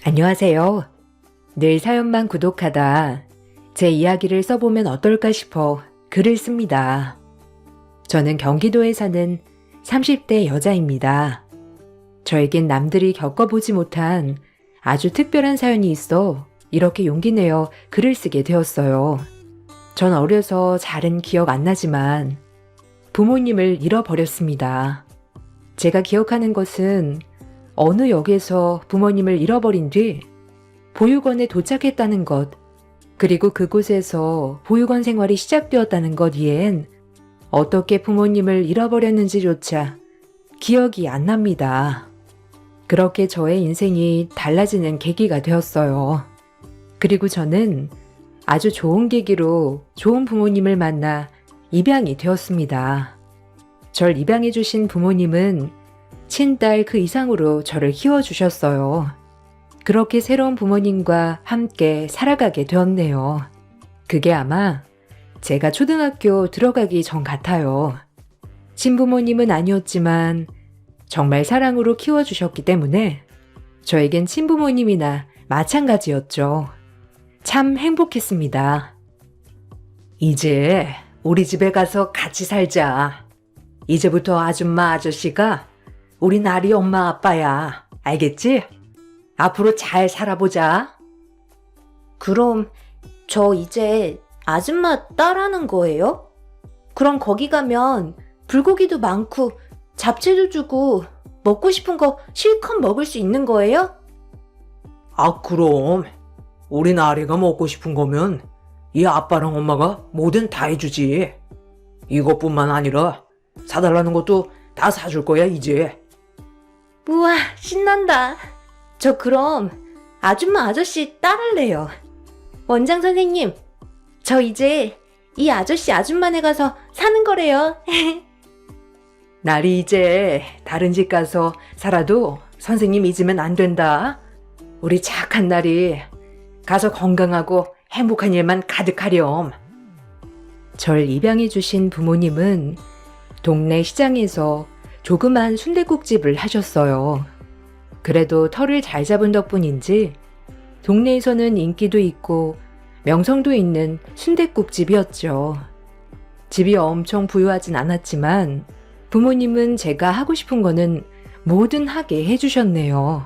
안녕하세요. 늘 사연만 구독하다 제 이야기를 써보면 어떨까 싶어 글을 씁니다. 저는 경기도에 사는 30대 여자입니다. 저에겐 남들이 겪어보지 못한 아주 특별한 사연이 있어 이렇게 용기 내어 글을 쓰게 되었어요. 전 어려서 잘은 기억 안 나지만 부모님을 잃어버렸습니다. 제가 기억하는 것은 어느 역에서 부모님을 잃어버린 뒤 보육원에 도착했다는 것, 그리고 그곳에서 보육원 생활이 시작되었다는 것 이엔 어떻게 부모님을 잃어버렸는지조차 기억이 안 납니다. 그렇게 저의 인생이 달라지는 계기가 되었어요. 그리고 저는 아주 좋은 계기로 좋은 부모님을 만나 입양이 되었습니다. 절 입양해 주신 부모님은 친딸 그 이상으로 저를 키워주셨어요. 그렇게 새로운 부모님과 함께 살아가게 되었네요. 그게 아마 제가 초등학교 들어가기 전 같아요. 친부모님은 아니었지만 정말 사랑으로 키워주셨기 때문에 저에겐 친부모님이나 마찬가지였죠. 참 행복했습니다. 이제 우리 집에 가서 같이 살자. 이제부터 아줌마 아저씨가 우리 나리 엄마 아빠야. 알겠지? 앞으로 잘 살아보자. 그럼 저 이제 아줌마 딸하는 거예요? 그럼 거기 가면 불고기도 많고 잡채도 주고 먹고 싶은 거 실컷 먹을 수 있는 거예요? 아, 그럼. 우리 나리가 먹고 싶은 거면 이 아빠랑 엄마가 뭐든 다 해주지. 이것뿐만 아니라 사달라는 것도 다 사줄 거야, 이제. 우와, 신난다. 저 그럼 아줌마 아저씨 따를래요. 원장 선생님, 저 이제 이 아저씨 아줌마네 가서 사는 거래요. 날이 이제 다른 집 가서 살아도 선생님 잊으면 안 된다. 우리 착한 날이 가서 건강하고 행복한 일만 가득하렴. 절 입양해 주신 부모님은 동네 시장에서 조그만 순댓국집을 하셨어요. 그래도 털을 잘 잡은 덕분인지 동네에서는 인기도 있고 명성도 있는 순댓국집이었죠. 집이 엄청 부유하진 않았지만 부모님은 제가 하고 싶은 거는 뭐든 하게 해주셨네요.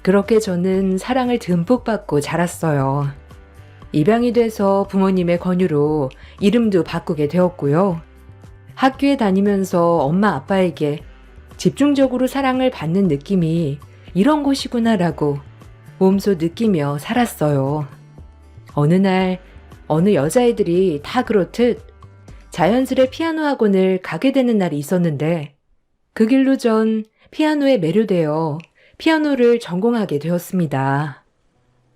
그렇게 저는 사랑을 듬뿍 받고 자랐어요. 입양이 돼서 부모님의 권유로 이름도 바꾸게 되었고요. 학교에 다니면서 엄마 아빠에게 집중적으로 사랑을 받는 느낌이 이런 것이구나라고 몸소 느끼며 살았어요. 어느 날 어느 여자애들이 다 그렇듯 자연스레 피아노 학원을 가게 되는 날이 있었는데 그 길로 전 피아노에 매료되어 피아노를 전공하게 되었습니다.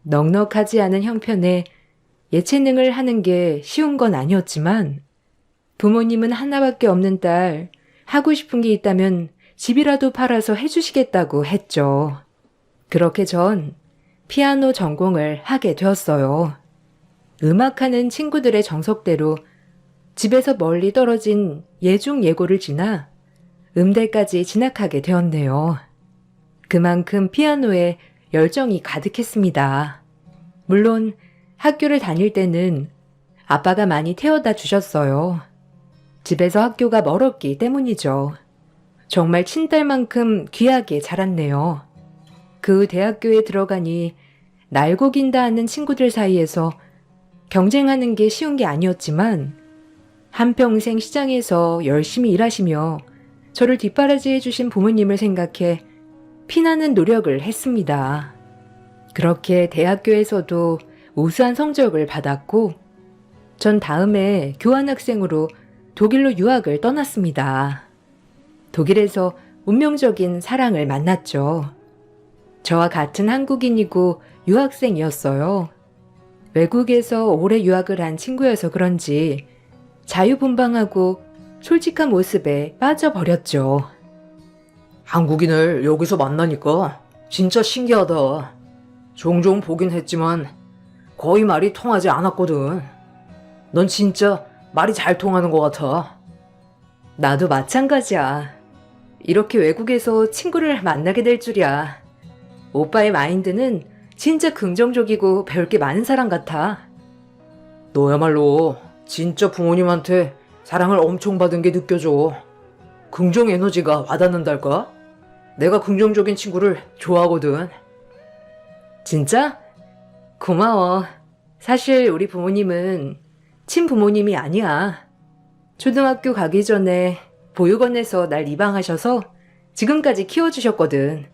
넉넉하지 않은 형편에 예체능을 하는 게 쉬운 건 아니었지만 부모님은 하나밖에 없는 딸, 하고 싶은 게 있다면 집이라도 팔아서 해주시겠다고 했죠. 그렇게 전 피아노 전공을 하게 되었어요. 음악하는 친구들의 정석대로 집에서 멀리 떨어진 예중 예고를 지나 음대까지 진학하게 되었네요. 그만큼 피아노에 열정이 가득했습니다. 물론 학교를 다닐 때는 아빠가 많이 태워다 주셨어요. 집에서 학교가 멀었기 때문이죠. 정말 친딸만큼 귀하게 자랐네요. 그 대학교에 들어가니 날고 긴다 하는 친구들 사이에서 경쟁하는 게 쉬운 게 아니었지만 한평생 시장에서 열심히 일하시며 저를 뒷바라지 해주신 부모님을 생각해 피나는 노력을 했습니다. 그렇게 대학교에서도 우수한 성적을 받았고 전 다음에 교환학생으로 독일로 유학을 떠났습니다. 독일에서 운명적인 사랑을 만났죠. 저와 같은 한국인이고 유학생이었어요. 외국에서 오래 유학을 한 친구여서 그런지 자유분방하고 솔직한 모습에 빠져버렸죠. 한국인을 여기서 만나니까 진짜 신기하다. 종종 보긴 했지만 거의 말이 통하지 않았거든. 넌 진짜 말이 잘 통하는 것 같아. 나도 마찬가지야. 이렇게 외국에서 친구를 만나게 될 줄이야. 오빠의 마인드는 진짜 긍정적이고 배울 게 많은 사람 같아. 너야말로 진짜 부모님한테 사랑을 엄청 받은 게 느껴져. 긍정 에너지가 와닿는달까? 내가 긍정적인 친구를 좋아하거든. 진짜? 고마워. 사실 우리 부모님은 친부모님이 아니야. 초등학교 가기 전에 보육원에서 날 입양하셔서 지금까지 키워주셨거든.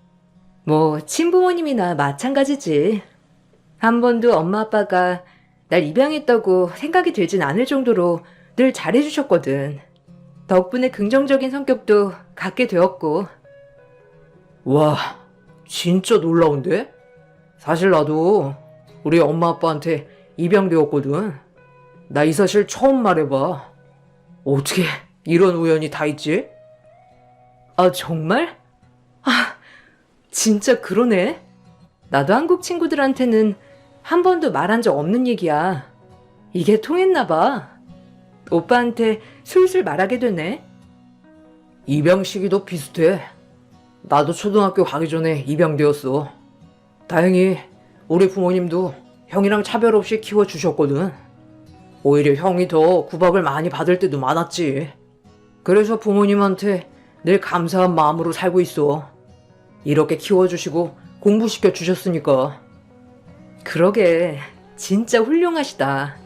뭐 친부모님이나 마찬가지지. 한 번도 엄마 아빠가 날 입양했다고 생각이 들진 않을 정도로 늘 잘해주셨거든. 덕분에 긍정적인 성격도 갖게 되었고. 와, 진짜 놀라운데? 사실 나도 우리 엄마 아빠한테 입양되었거든. 나 이 사실 처음 말해봐. 어떻게 이런 우연이 다 있지? 아, 정말? 아, 진짜 그러네. 나도 한국 친구들한테는 한 번도 말한 적 없는 얘기야. 이게 통했나 봐. 오빠한테 술술 말하게 되네. 입양 시기도 비슷해. 나도 초등학교 가기 전에 입양되었어. 다행히 우리 부모님도 형이랑 차별 없이 키워주셨거든. 오히려 형이 더 구박을 많이 받을 때도 많았지. 그래서 부모님한테 늘 감사한 마음으로 살고 있어. 이렇게 키워주시고 공부시켜 주셨으니까. 그러게, 진짜 훌륭하시다.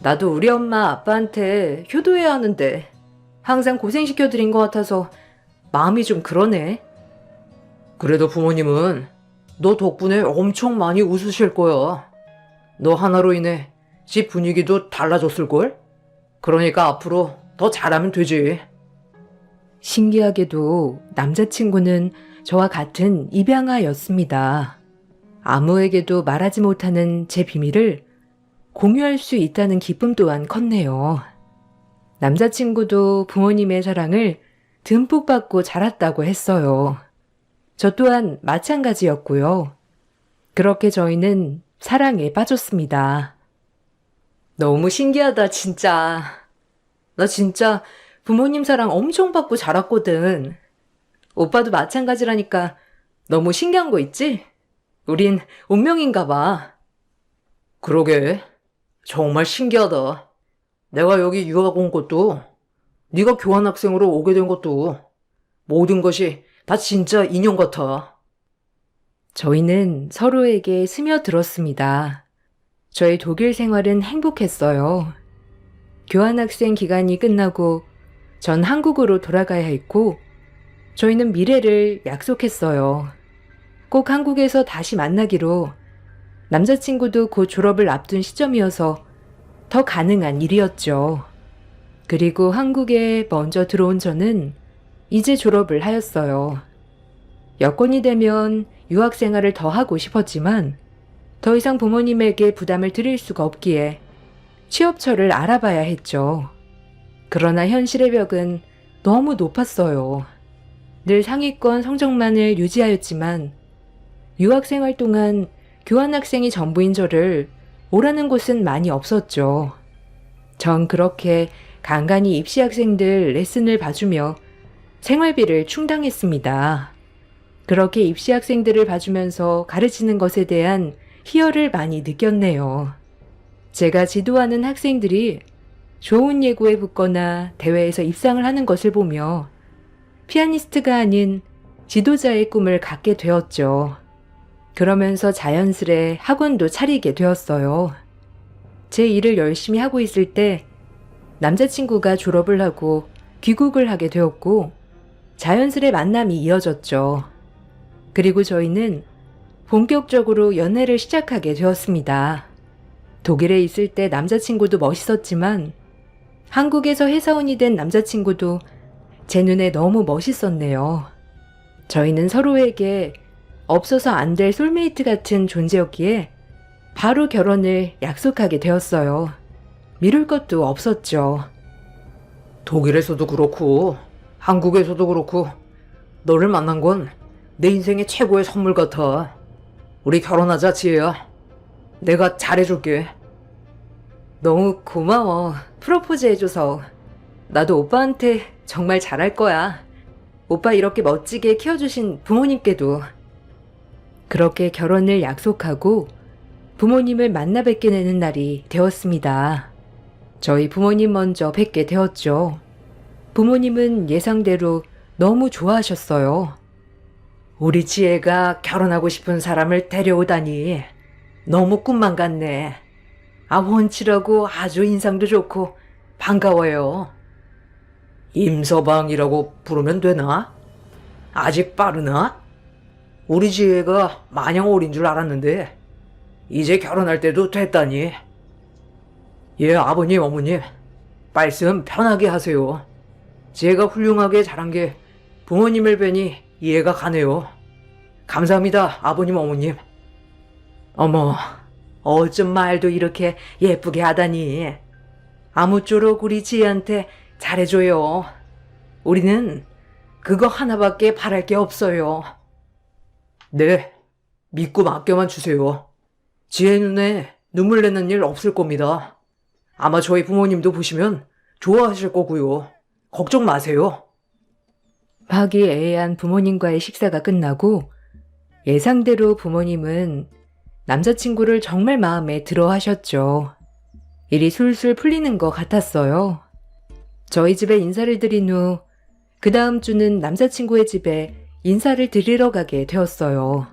나도 우리 엄마 아빠한테 효도해야 하는데 항상 고생시켜드린 것 같아서 마음이 좀 그러네. 그래도 부모님은 너 덕분에 엄청 많이 웃으실 거야. 너 하나로 인해 집 분위기도 달라졌을걸? 그러니까 앞으로 더 잘하면 되지. 신기하게도 남자친구는 저와 같은 입양아였습니다. 아무에게도 말하지 못하는 제 비밀을 공유할 수 있다는 기쁨 또한 컸네요. 남자친구도 부모님의 사랑을 듬뿍 받고 자랐다고 했어요. 저 또한 마찬가지였고요. 그렇게 저희는 사랑에 빠졌습니다. 너무 신기하다, 진짜. 나 진짜 부모님 사랑 엄청 받고 자랐거든. 오빠도 마찬가지라니까 너무 신기한 거 있지? 우린 운명인가 봐. 그러게. 정말 신기하다. 내가 여기 유학 온 것도, 네가 교환학생으로 오게 된 것도, 모든 것이 다 진짜 인연 같아. 저희는 서로에게 스며들었습니다. 저의 독일 생활은 행복했어요. 교환학생 기간이 끝나고 전 한국으로 돌아가야 했고, 저희는 미래를 약속했어요. 꼭 한국에서 다시 만나기로. 남자친구도 곧 졸업을 앞둔 시점이어서 더 가능한 일이었죠. 그리고 한국에 먼저 들어온 저는 이제 졸업을 하였어요. 여건이 되면 유학 생활을 더 하고 싶었지만 더 이상 부모님에게 부담을 드릴 수가 없기에 취업처를 알아봐야 했죠. 그러나 현실의 벽은 너무 높았어요. 늘 상위권 성적만을 유지하였지만 유학 생활 동안 교환학생이 전부인 저를 오라는 곳은 많이 없었죠. 전 그렇게 간간히 입시학생들 레슨을 봐주며 생활비를 충당했습니다. 그렇게 입시학생들을 봐주면서 가르치는 것에 대한 희열을 많이 느꼈네요. 제가 지도하는 학생들이 좋은 예고에 붙거나 대회에서 입상을 하는 것을 보며 피아니스트가 아닌 지도자의 꿈을 갖게 되었죠. 그러면서 자연스레 학원도 차리게 되었어요. 제 일을 열심히 하고 있을 때 남자친구가 졸업을 하고 귀국을 하게 되었고 자연스레 만남이 이어졌죠. 그리고 저희는 본격적으로 연애를 시작하게 되었습니다. 독일에 있을 때 남자친구도 멋있었지만 한국에서 회사원이 된 남자친구도 제 눈에 너무 멋있었네요. 저희는 서로에게 없어서 안 될 솔메이트 같은 존재였기에 바로 결혼을 약속하게 되었어요. 미룰 것도 없었죠. 독일에서도 그렇고 한국에서도 그렇고 너를 만난 건 내 인생의 최고의 선물 같아. 우리 결혼하자, 지혜야. 내가 잘해줄게. 너무 고마워. 프로포즈 해줘서. 나도 오빠한테 정말 잘할 거야. 오빠 이렇게 멋지게 키워주신 부모님께도. 그렇게 결혼을 약속하고 부모님을 만나 뵙게 되는 날이 되었습니다. 저희 부모님 먼저 뵙게 되었죠. 부모님은 예상대로 너무 좋아하셨어요. 우리 지혜가 결혼하고 싶은 사람을 데려오다니 너무 꿈만 같네. 원치라고 아주 인상도 좋고 반가워요. 임서방이라고 부르면 되나? 아직 빠르나? 우리 지혜가 마냥 어린 줄 알았는데 이제 결혼할 때도 됐다니. 예, 아버님, 어머님, 말씀 편하게 하세요. 지혜가 훌륭하게 자란 게 부모님을 뵈니 이해가 가네요. 감사합니다, 아버님, 어머님. 어머, 어쩜 말도 이렇게 예쁘게 하다니. 아무쪼록 우리 지혜한테 잘해줘요. 우리는 그거 하나밖에 바랄 게 없어요. 네, 믿고 맡겨만 주세요. 지혜 눈에 눈물 내는 일 없을 겁니다. 아마 저희 부모님도 보시면 좋아하실 거고요. 걱정 마세요. 화기애애한 부모님과의 식사가 끝나고 예상대로 부모님은 남자친구를 정말 마음에 들어 하셨죠. 일이 술술 풀리는 것 같았어요. 저희 집에 인사를 드린 후 그 다음 주는 남자친구의 집에 인사를 드리러 가게 되었어요.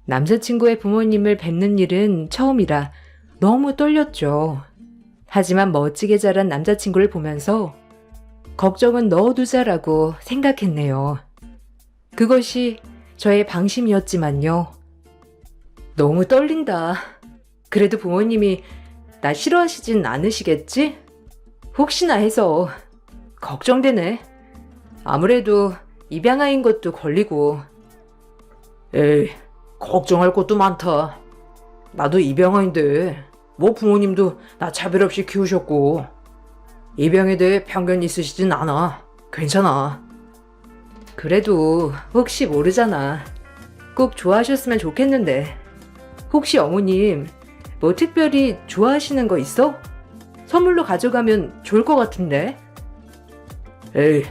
남자친구의 부모님을 뵙는 일은 처음이라 너무 떨렸죠. 하지만 멋지게 자란 남자친구를 보면서 걱정은 넣어두자라고 생각했네요. 그것이 저의 방심이었지만요. 너무 떨린다. 그래도 부모님이 나 싫어하시진 않으시겠지? 혹시나 해서 걱정되네. 아무래도 입양아인 것도 걸리고. 에이, 걱정할 것도 많다. 나도 입양아인데 뭐 부모님도 나 차별 없이 키우셨고 입양에 대해 편견 있으시진 않아. 괜찮아. 그래도 혹시 모르잖아. 꼭 좋아하셨으면 좋겠는데. 혹시 어머님 뭐 특별히 좋아하시는 거 있어? 선물로 가져가면 좋을 것 같은데. 에이,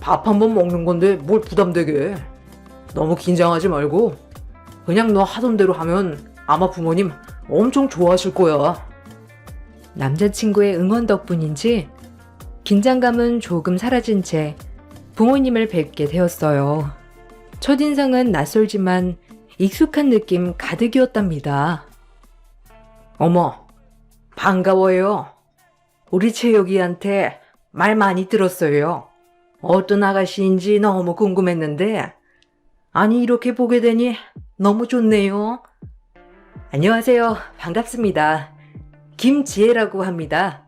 밥 한 번 먹는 건데 뭘 부담되게. 너무 긴장하지 말고 그냥 너 하던 대로 하면 아마 부모님 엄청 좋아하실 거야. 남자친구의 응원 덕분인지 긴장감은 조금 사라진 채 부모님을 뵙게 되었어요. 첫인상은 낯설지만 익숙한 느낌 가득이었답니다. 어머, 반가워요. 우리 채혁이한테 말 많이 들었어요. 어떤 아가씨인지 너무 궁금했는데 아니 이렇게 보게 되니 너무 좋네요. 안녕하세요. 반갑습니다. 김지혜라고 합니다.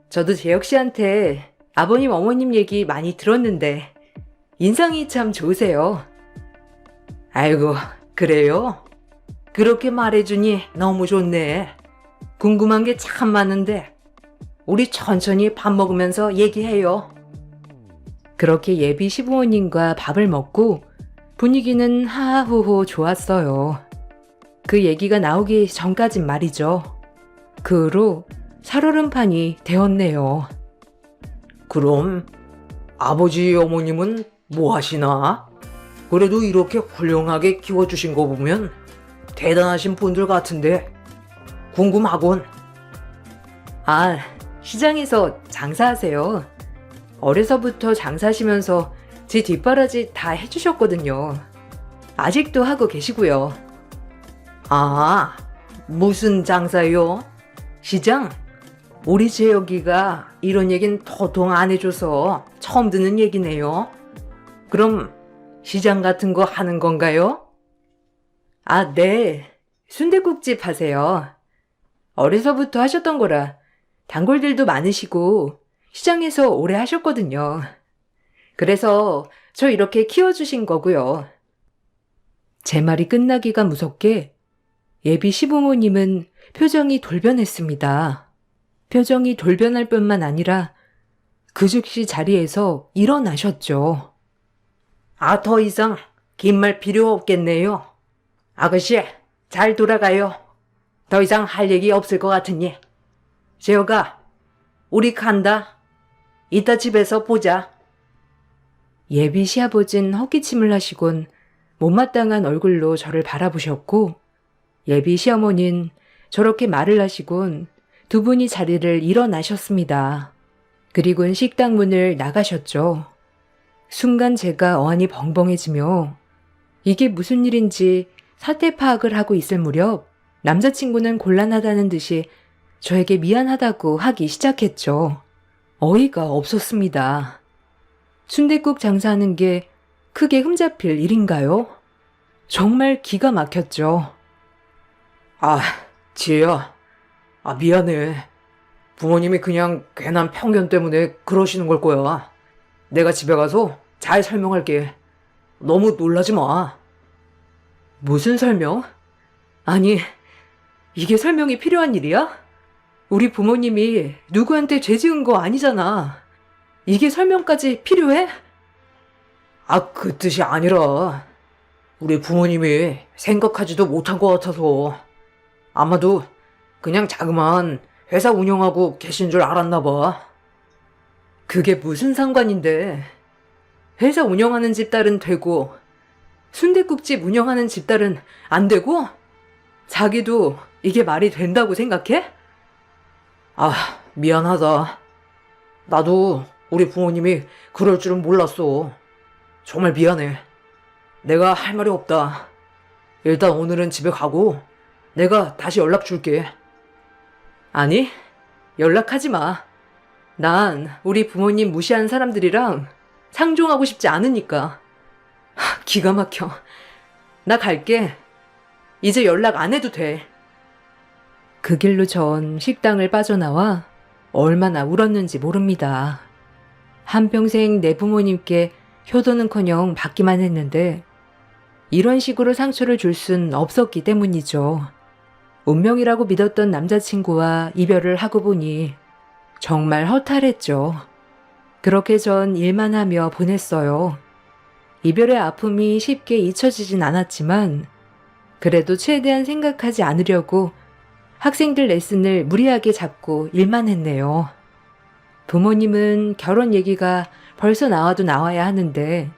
저도 재혁 씨한테 아버님 어머님 얘기 많이 들었는데 인상이 참 좋으세요. 아이고, 그래요? 그렇게 말해주니 너무 좋네. 궁금한 게 참 많은데 우리 천천히 밥 먹으면서 얘기해요. 그렇게 예비 시부모님과 밥을 먹고 분위기는 하하호호 좋았어요. 그 얘기가 나오기 전까진 말이죠. 그 후로 살얼음판이 되었네요. 그럼 아버지 어머님은 뭐 하시나? 그래도 이렇게 훌륭하게 키워주신 거 보면 대단하신 분들 같은데 궁금하군. 시장에서 장사하세요. 어려서부터 장사하시면서 제 뒷바라지 다 해주셨거든요. 아직도 하고 계시고요. 무슨 장사요? 시장? 우리 재혁이가 이런 얘긴 도통 안 해줘서 처음 듣는 얘기네요. 그럼 시장 같은 거 하는 건가요? 네. 순댓국집 하세요. 어려서부터 하셨던 거라 단골들도 많으시고 시장에서 오래 하셨거든요. 그래서 저 이렇게 키워주신 거고요. 제 말이 끝나기가 무섭게 예비 시부모님은 표정이 돌변했습니다. 표정이 돌변할 뿐만 아니라 그 즉시 자리에서 일어나셨죠. 더 이상 긴 말 필요 없겠네요. 아가씨, 잘 돌아가요. 더 이상 할 얘기 없을 것 같으니. 재혁아, 우리 간다. 이따 집에서 보자. 예비 시아버진 헛기침을 하시곤 못마땅한 얼굴로 저를 바라보셨고 예비 시어머니는 저렇게 말을 하시곤 두 분이 자리를 일어나셨습니다. 그리고는 식당 문을 나가셨죠. 순간 제가 어안이 벙벙해지며 이게 무슨 일인지 사태 파악을 하고 있을 무렵 남자친구는 곤란하다는 듯이 저에게 미안하다고 하기 시작했죠. 어이가 없었습니다. 순댓국 장사하는 게 크게 흠잡힐 일인가요? 정말 기가 막혔죠. 아, 지혜야. 미안해. 부모님이 그냥 괜한 편견 때문에 그러시는 걸 거야. 내가 집에 가서 잘 설명할게. 너무 놀라지 마. 무슨 설명? 아니, 이게 설명이 필요한 일이야? 우리 부모님이 누구한테 죄 지은 거 아니잖아. 이게 설명까지 필요해? 그 뜻이 아니라 우리 부모님이 생각하지도 못한 것 같아서 아마도 그냥 자그마한 회사 운영하고 계신 줄 알았나 봐. 그게 무슨 상관인데. 회사 운영하는 집딸은 되고 순댓국집 운영하는 집딸은 안 되고? 자기도 이게 말이 된다고 생각해? 미안하다. 나도 우리 부모님이 그럴 줄은 몰랐어. 정말 미안해. 내가 할 말이 없다. 일단 오늘은 집에 가고 내가 다시 연락 줄게. 아니, 연락하지 마. 난 우리 부모님 무시한 사람들이랑 상종하고 싶지 않으니까. 기가 막혀. 나 갈게. 이제 연락 안 해도 돼. 그 길로 전 식당을 빠져나와 얼마나 울었는지 모릅니다. 한평생 내 부모님께 효도는커녕 받기만 했는데 이런 식으로 상처를 줄 순 없었기 때문이죠. 운명이라고 믿었던 남자친구와 이별을 하고 보니 정말 허탈했죠. 그렇게 전 일만 하며 보냈어요. 이별의 아픔이 쉽게 잊혀지진 않았지만 그래도 최대한 생각하지 않으려고 학생들 레슨을 무리하게 잡고 일만 했네요. 부모님은 결혼 얘기가 벌써 나와도 나와야 하는데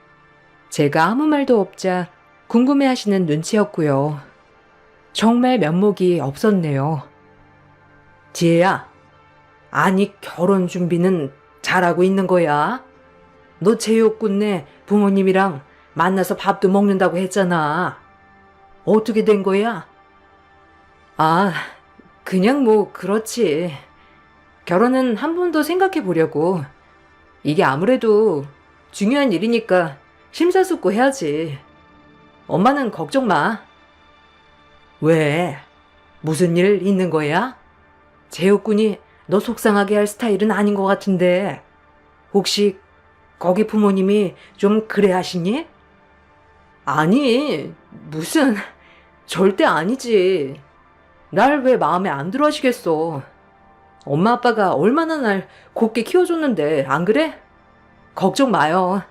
제가 아무 말도 없자 궁금해하시는 눈치였고요. 정말 면목이 없었네요. 지혜야, 아니 결혼 준비는 잘하고 있는 거야? 너 제육군네 부모님이랑 만나서 밥도 먹는다고 했잖아. 어떻게 된 거야? 그냥 뭐 그렇지. 결혼은 한 번 더 생각해 보려고. 이게 아무래도 중요한 일이니까 심사숙고해야지. 엄마는 걱정 마. 왜? 무슨 일 있는 거야? 제육군이 너 속상하게 할 스타일은 아닌 것 같은데 혹시 거기 부모님이 좀 그래 하시니? 아니, 무슨 절대 아니지. 날 왜 마음에 안 들어 하시겠어. 엄마 아빠가 얼마나 날 곱게 키워줬는데 안 그래? 걱정 마요.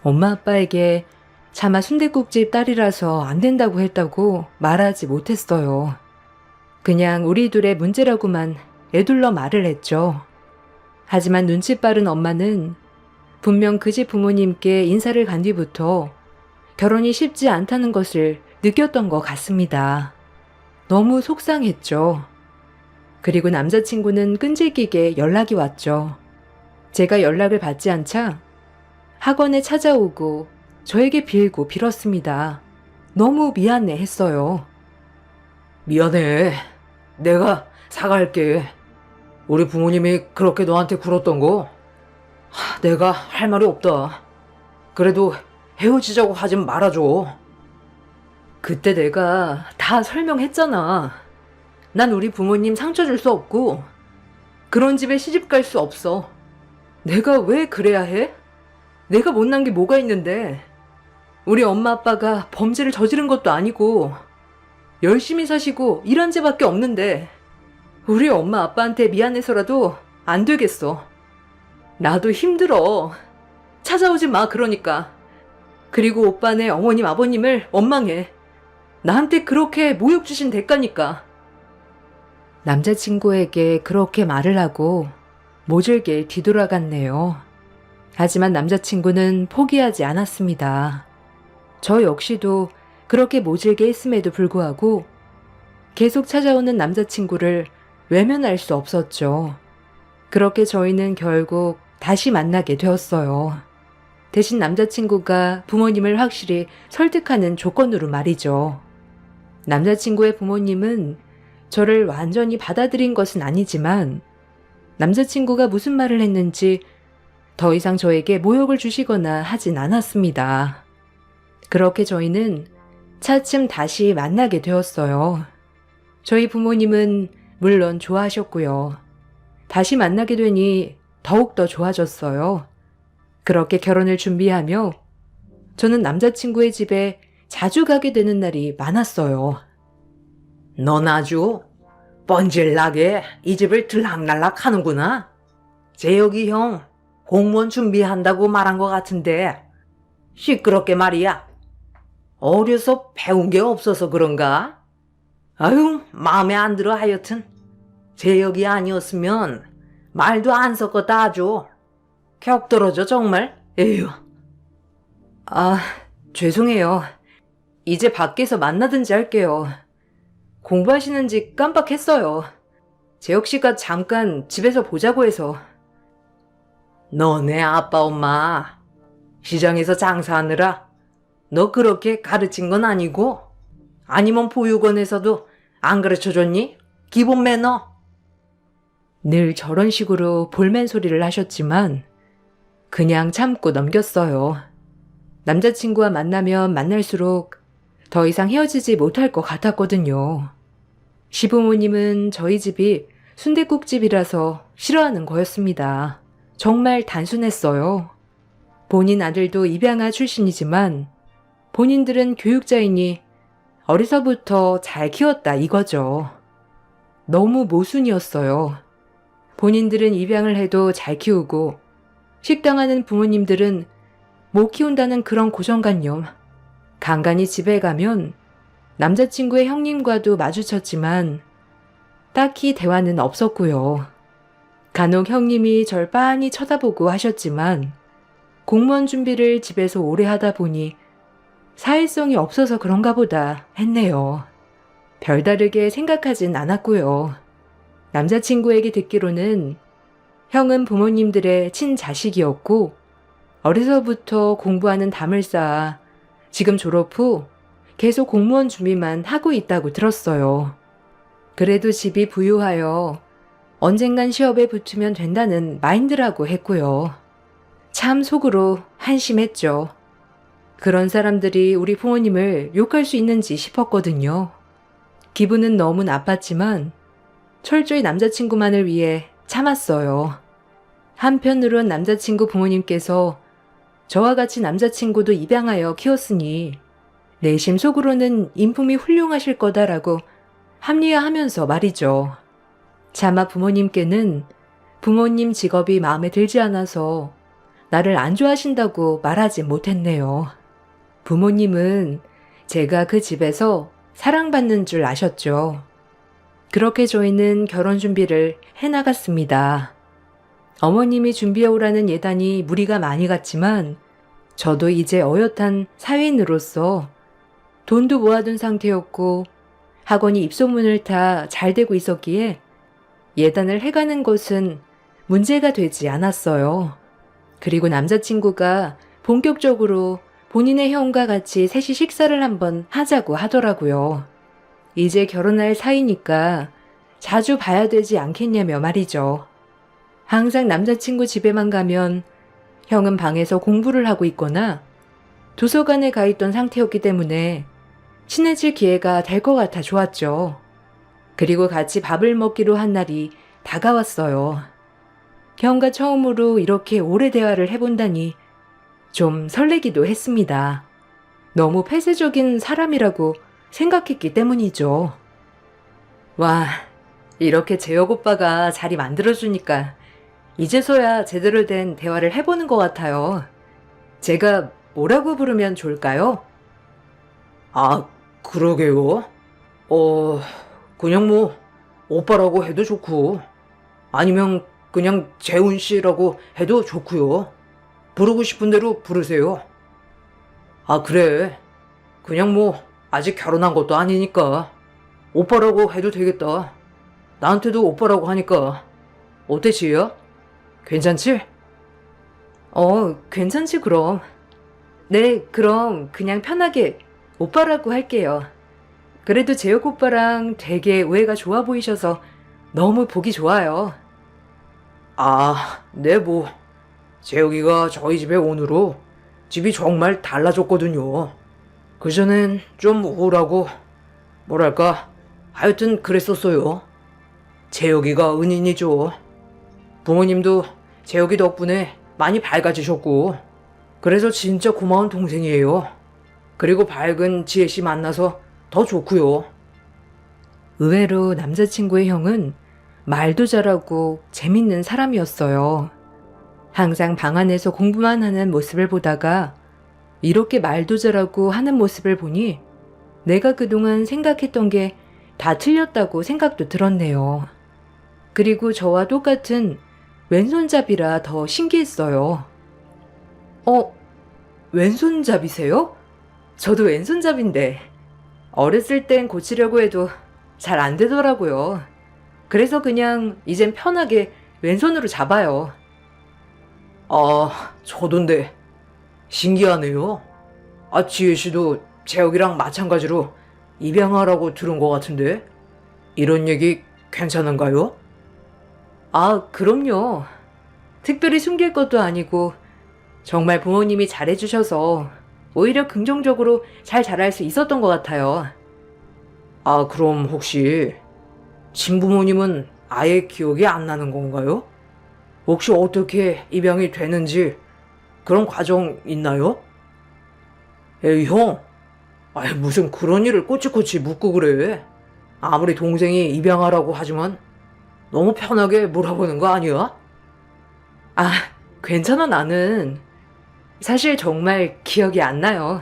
엄마 아빠에게 차마 순댓국집 딸이라서 안 된다고 했다고 말하지 못했어요. 그냥 우리 둘의 문제라고만 애둘러 말을 했죠. 하지만 눈치 빠른 엄마는 분명 그 집 부모님께 인사를 간 뒤부터 결혼이 쉽지 않다는 것을 느꼈던 것 같습니다. 너무 속상했죠. 그리고 남자친구는 끈질기게 연락이 왔죠. 제가 연락을 받지 않자 학원에 찾아오고 저에게 빌고 빌었습니다. 너무 미안해 했어요. 미안해. 내가 사과할게. 우리 부모님이 그렇게 너한테 굴었던 거 내가 할 말이 없다. 그래도 헤어지자고 하지 말아줘. 그때 내가 다 설명했잖아. 난 우리 부모님 상처 줄 수 없고 그런 집에 시집 갈 수 없어. 내가 왜 그래야 해? 내가 못난 게 뭐가 있는데. 우리 엄마 아빠가 범죄를 저지른 것도 아니고 열심히 사시고 일한 죄밖에 없는데 우리 엄마 아빠한테 미안해서라도 안 되겠어. 나도 힘들어. 찾아오지 마 그러니까. 그리고 오빠네 어머님 아버님을 원망해. 나한테 그렇게 모욕 주신 대가니까. 남자친구에게 그렇게 말을 하고 모질게 뒤돌아갔네요. 하지만 남자친구는 포기하지 않았습니다. 저 역시도 그렇게 모질게 했음에도 불구하고 계속 찾아오는 남자친구를 외면할 수 없었죠. 그렇게 저희는 결국 다시 만나게 되었어요. 대신 남자친구가 부모님을 확실히 설득하는 조건으로 말이죠. 남자친구의 부모님은 저를 완전히 받아들인 것은 아니지만 남자친구가 무슨 말을 했는지 더 이상 저에게 모욕을 주시거나 하진 않았습니다. 그렇게 저희는 차츰 다시 만나게 되었어요. 저희 부모님은 물론 좋아하셨고요. 다시 만나게 되니 더욱더 좋아졌어요. 그렇게 결혼을 준비하며 저는 남자친구의 집에 자주 가게 되는 날이 많았어요. 넌 아주 뻔질나게 이 집을 들락날락 하는구나. 재혁이 형 공무원 준비한다고 말한 것 같은데 시끄럽게 말이야. 어려서 배운 게 없어서 그런가? 아유, 마음에 안 들어 하여튼. 재혁이 아니었으면 말도 안 섞었다 아주. 격 떨어져 정말. 에휴. 아, 죄송해요. 이제 밖에서 만나든지 할게요. 공부하시는지 깜빡했어요. 재혁 씨가 잠깐 집에서 보자고 해서. 너네 아빠 엄마 시장에서 장사하느라 너 그렇게 가르친 건 아니고? 아니면 보육원에서도 안 가르쳐줬니? 기본 매너. 늘 저런 식으로 볼멘 소리를 하셨지만 그냥 참고 넘겼어요. 남자친구와 만나면 만날수록 더 이상 헤어지지 못할 것 같았거든요. 시부모님은 저희 집이 순댓국집이라서 싫어하는 거였습니다. 정말 단순했어요. 본인 아들도 입양아 출신이지만 본인들은 교육자이니 어려서부터 잘 키웠다 이거죠. 너무 모순이었어요. 본인들은 입양을 해도 잘 키우고 식당하는 부모님들은 못 키운다는 그런 고정관념. 간간히 집에 가면 남자친구의 형님과도 마주쳤지만 딱히 대화는 없었고요. 간혹 형님이 절 빤히 쳐다보고 하셨지만 공무원 준비를 집에서 오래 하다 보니 사회성이 없어서 그런가 보다 했네요. 별다르게 생각하진 않았고요. 남자친구에게 듣기로는 형은 부모님들의 친자식이었고 어려서부터 공부하는 담을 쌓아 지금 졸업 후 계속 공무원 준비만 하고 있다고 들었어요. 그래도 집이 부유하여 언젠간 시업에 붙으면 된다는 마인드라고 했고요. 참 속으로 한심했죠. 그런 사람들이 우리 부모님을 욕할 수 있는지 싶었거든요. 기분은 너무 나빴지만 철저히 남자친구만을 위해 참았어요. 한편으론 남자친구 부모님께서 저와 같이 남자친구도 입양하여 키웠으니 내심 속으로는 인품이 훌륭하실 거다라고 합리화하면서 말이죠. 차마 부모님께는 부모님 직업이 마음에 들지 않아서 나를 안 좋아하신다고 말하지 못했네요. 부모님은 제가 그 집에서 사랑받는 줄 아셨죠. 그렇게 저희는 결혼 준비를 해나갔습니다. 어머님이 준비해오라는 예단이 무리가 많이 갔지만 저도 이제 어엿한 사회인으로서 돈도 모아둔 상태였고 학원이 입소문을 타 잘 되고 있었기에 예단을 해가는 것은 문제가 되지 않았어요. 그리고 남자친구가 본격적으로 본인의 형과 같이 셋이 식사를 한번 하자고 하더라고요. 이제 결혼할 사이니까 자주 봐야 되지 않겠냐며 말이죠. 항상 남자친구 집에만 가면 형은 방에서 공부를 하고 있거나 도서관에 가 있던 상태였기 때문에 친해질 기회가 될 것 같아 좋았죠. 그리고 같이 밥을 먹기로 한 날이 다가왔어요. 형과 처음으로 이렇게 오래 대화를 해본다니 좀 설레기도 했습니다. 너무 폐쇄적인 사람이라고 생각했기 때문이죠. 와, 이렇게 재혁 오빠가 자리 만들어주니까 이제서야 제대로 된 대화를 해보는 것 같아요. 제가 뭐라고 부르면 좋을까요? 아, 그러게요. 그냥 뭐 오빠라고 해도 좋고 아니면 그냥 재훈 씨라고 해도 좋고요. 부르고 싶은 대로 부르세요. 아, 그래. 그냥 뭐 아직 결혼한 것도 아니니까 오빠라고 해도 되겠다. 나한테도 오빠라고 하니까 어때 지혜야? 괜찮지? 괜찮지, 그럼. 네, 그럼 그냥 편하게 오빠라고 할게요. 그래도 재혁 오빠랑 되게 우애가 좋아 보이셔서 너무 보기 좋아요. 아, 네 뭐 재혁이가 저희 집에 온 후로 집이 정말 달라졌거든요. 그전엔 좀 우울하고 뭐랄까 하여튼 그랬었어요. 재혁이가 은인이죠. 부모님도 재혁이 덕분에 많이 밝아지셨고 그래서 진짜 고마운 동생이에요. 그리고 밝은 지혜씨 만나서 더 좋고요. 의외로 남자친구의 형은 말도 잘하고 재밌는 사람이었어요. 항상 방 안에서 공부만 하는 모습을 보다가 이렇게 말도 잘하고 하는 모습을 보니 내가 그동안 생각했던 게 다 틀렸다고 생각도 들었네요. 그리고 저와 똑같은 왼손잡이라 더 신기했어요. 왼손잡이세요? 저도 왼손잡인데 어렸을 땐 고치려고 해도 잘 안 되더라고요. 그래서 그냥 이젠 편하게 왼손으로 잡아요. 아, 저던데 신기하네요. 아, 지혜씨도 재혁이랑 마찬가지로 입양하라고 들은 것 같은데 이런 얘기 괜찮은가요? 아, 그럼요. 특별히 숨길 것도 아니고 정말 부모님이 잘해주셔서 오히려 긍정적으로 잘 자랄 수 있었던 것 같아요. 아, 그럼 혹시 친부모님은 아예 기억이 안 나는 건가요? 혹시 어떻게 입양이 되는지 그런 과정 있나요? 에이, 형. 아이, 무슨 그런 일을 꼬치꼬치 묻고 그래. 아무리 동생이 입양하라고 하지만 너무 편하게 물어보는 거 아니야? 아, 괜찮아, 나는. 사실 정말 기억이 안 나요.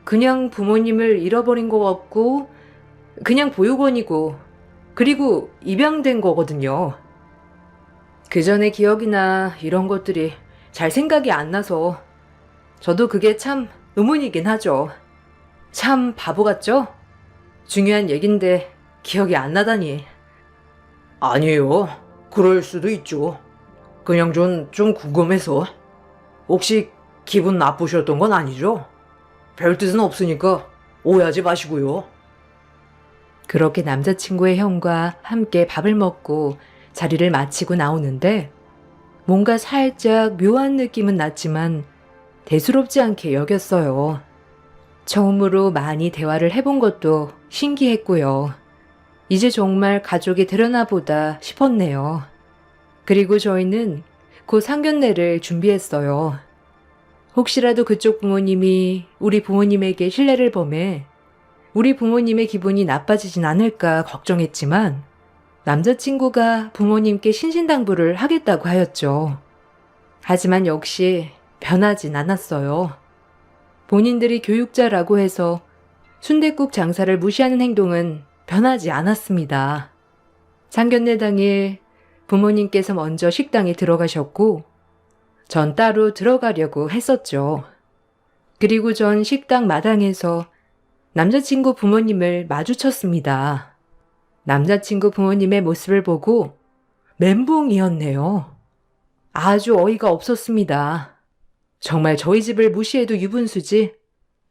그냥 부모님을 잃어버린 것 같고, 그냥 보육원이고, 그리고 입양된 거거든요. 그 전에 기억이나 이런 것들이 잘 생각이 안 나서 저도 그게 참 의문이긴 하죠. 참 바보 같죠? 중요한 얘긴데 기억이 안 나다니. 아니에요. 그럴 수도 있죠. 그냥 좀 궁금해서. 혹시 기분 나쁘셨던 건 아니죠? 별 뜻은 없으니까 오해하지 마시고요. 그렇게 남자친구의 형과 함께 밥을 먹고 자리를 마치고 나오는데 뭔가 살짝 묘한 느낌은 났지만 대수롭지 않게 여겼어요. 처음으로 많이 대화를 해본 것도 신기했고요. 이제 정말 가족이 되려나 보다 싶었네요. 그리고 저희는 곧 상견례를 준비했어요. 혹시라도 그쪽 부모님이 우리 부모님에게 신뢰를 범해 우리 부모님의 기분이 나빠지진 않을까 걱정했지만 남자친구가 부모님께 신신당부를 하겠다고 하였죠. 하지만 역시 변하진 않았어요. 본인들이 교육자라고 해서 순댓국 장사를 무시하는 행동은 변하지 않았습니다. 상견례 당일 부모님께서 먼저 식당에 들어가셨고 전 따로 들어가려고 했었죠. 그리고 전 식당 마당에서 남자친구 부모님을 마주쳤습니다. 남자친구 부모님의 모습을 보고 멘붕이었네요. 아주 어이가 없었습니다. 정말 저희 집을 무시해도 유분수지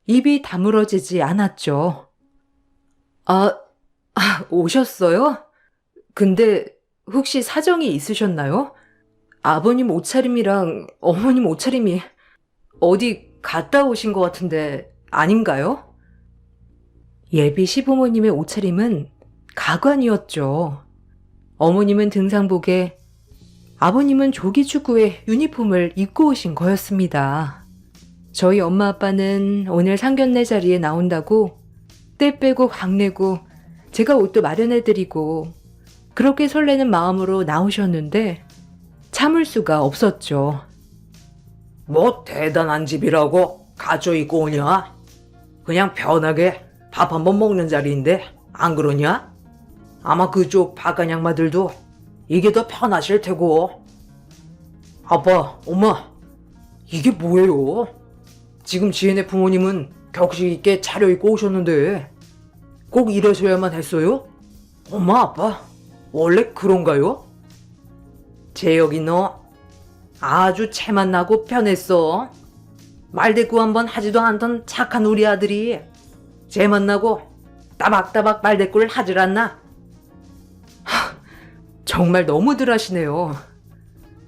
입이 다물어지지 않았죠. 오셨어요? 근데 혹시 사정이 있으셨나요? 아버님 옷차림이랑 어머님 옷차림이 어디 갔다 오신 것 같은데 아닌가요? 예비 시부모님의 옷차림은 가관이었죠. 어머님은 등산복에 아버님은 조기축구의 유니폼을 입고 오신 거였습니다. 저희 엄마 아빠는 오늘 상견례 자리에 나온다고 때 빼고 광내고 제가 옷도 마련해드리고 그렇게 설레는 마음으로 나오셨는데 참을 수가 없었죠. 뭐 대단한 집이라고 가져 입고 오냐? 그냥 편하게 밥 한번 먹는 자리인데 안 그러냐? 아마 그쪽 바간 양마들도 이게 더 편하실 테고. 아빠, 엄마, 이게 뭐예요? 지금 지혜네 부모님은 격식 있게 차려입고 오셨는데 꼭 이러셔야만 했어요? 엄마 아빠 원래 그런가요? 재혁이 너 아주 체만 나고 편했어. 말대꾸 한번 하지도 않던 착한 우리 아들이 재 만나고 따박따박 말대꾸를 하질 않나? 정말 너무들 하시네요.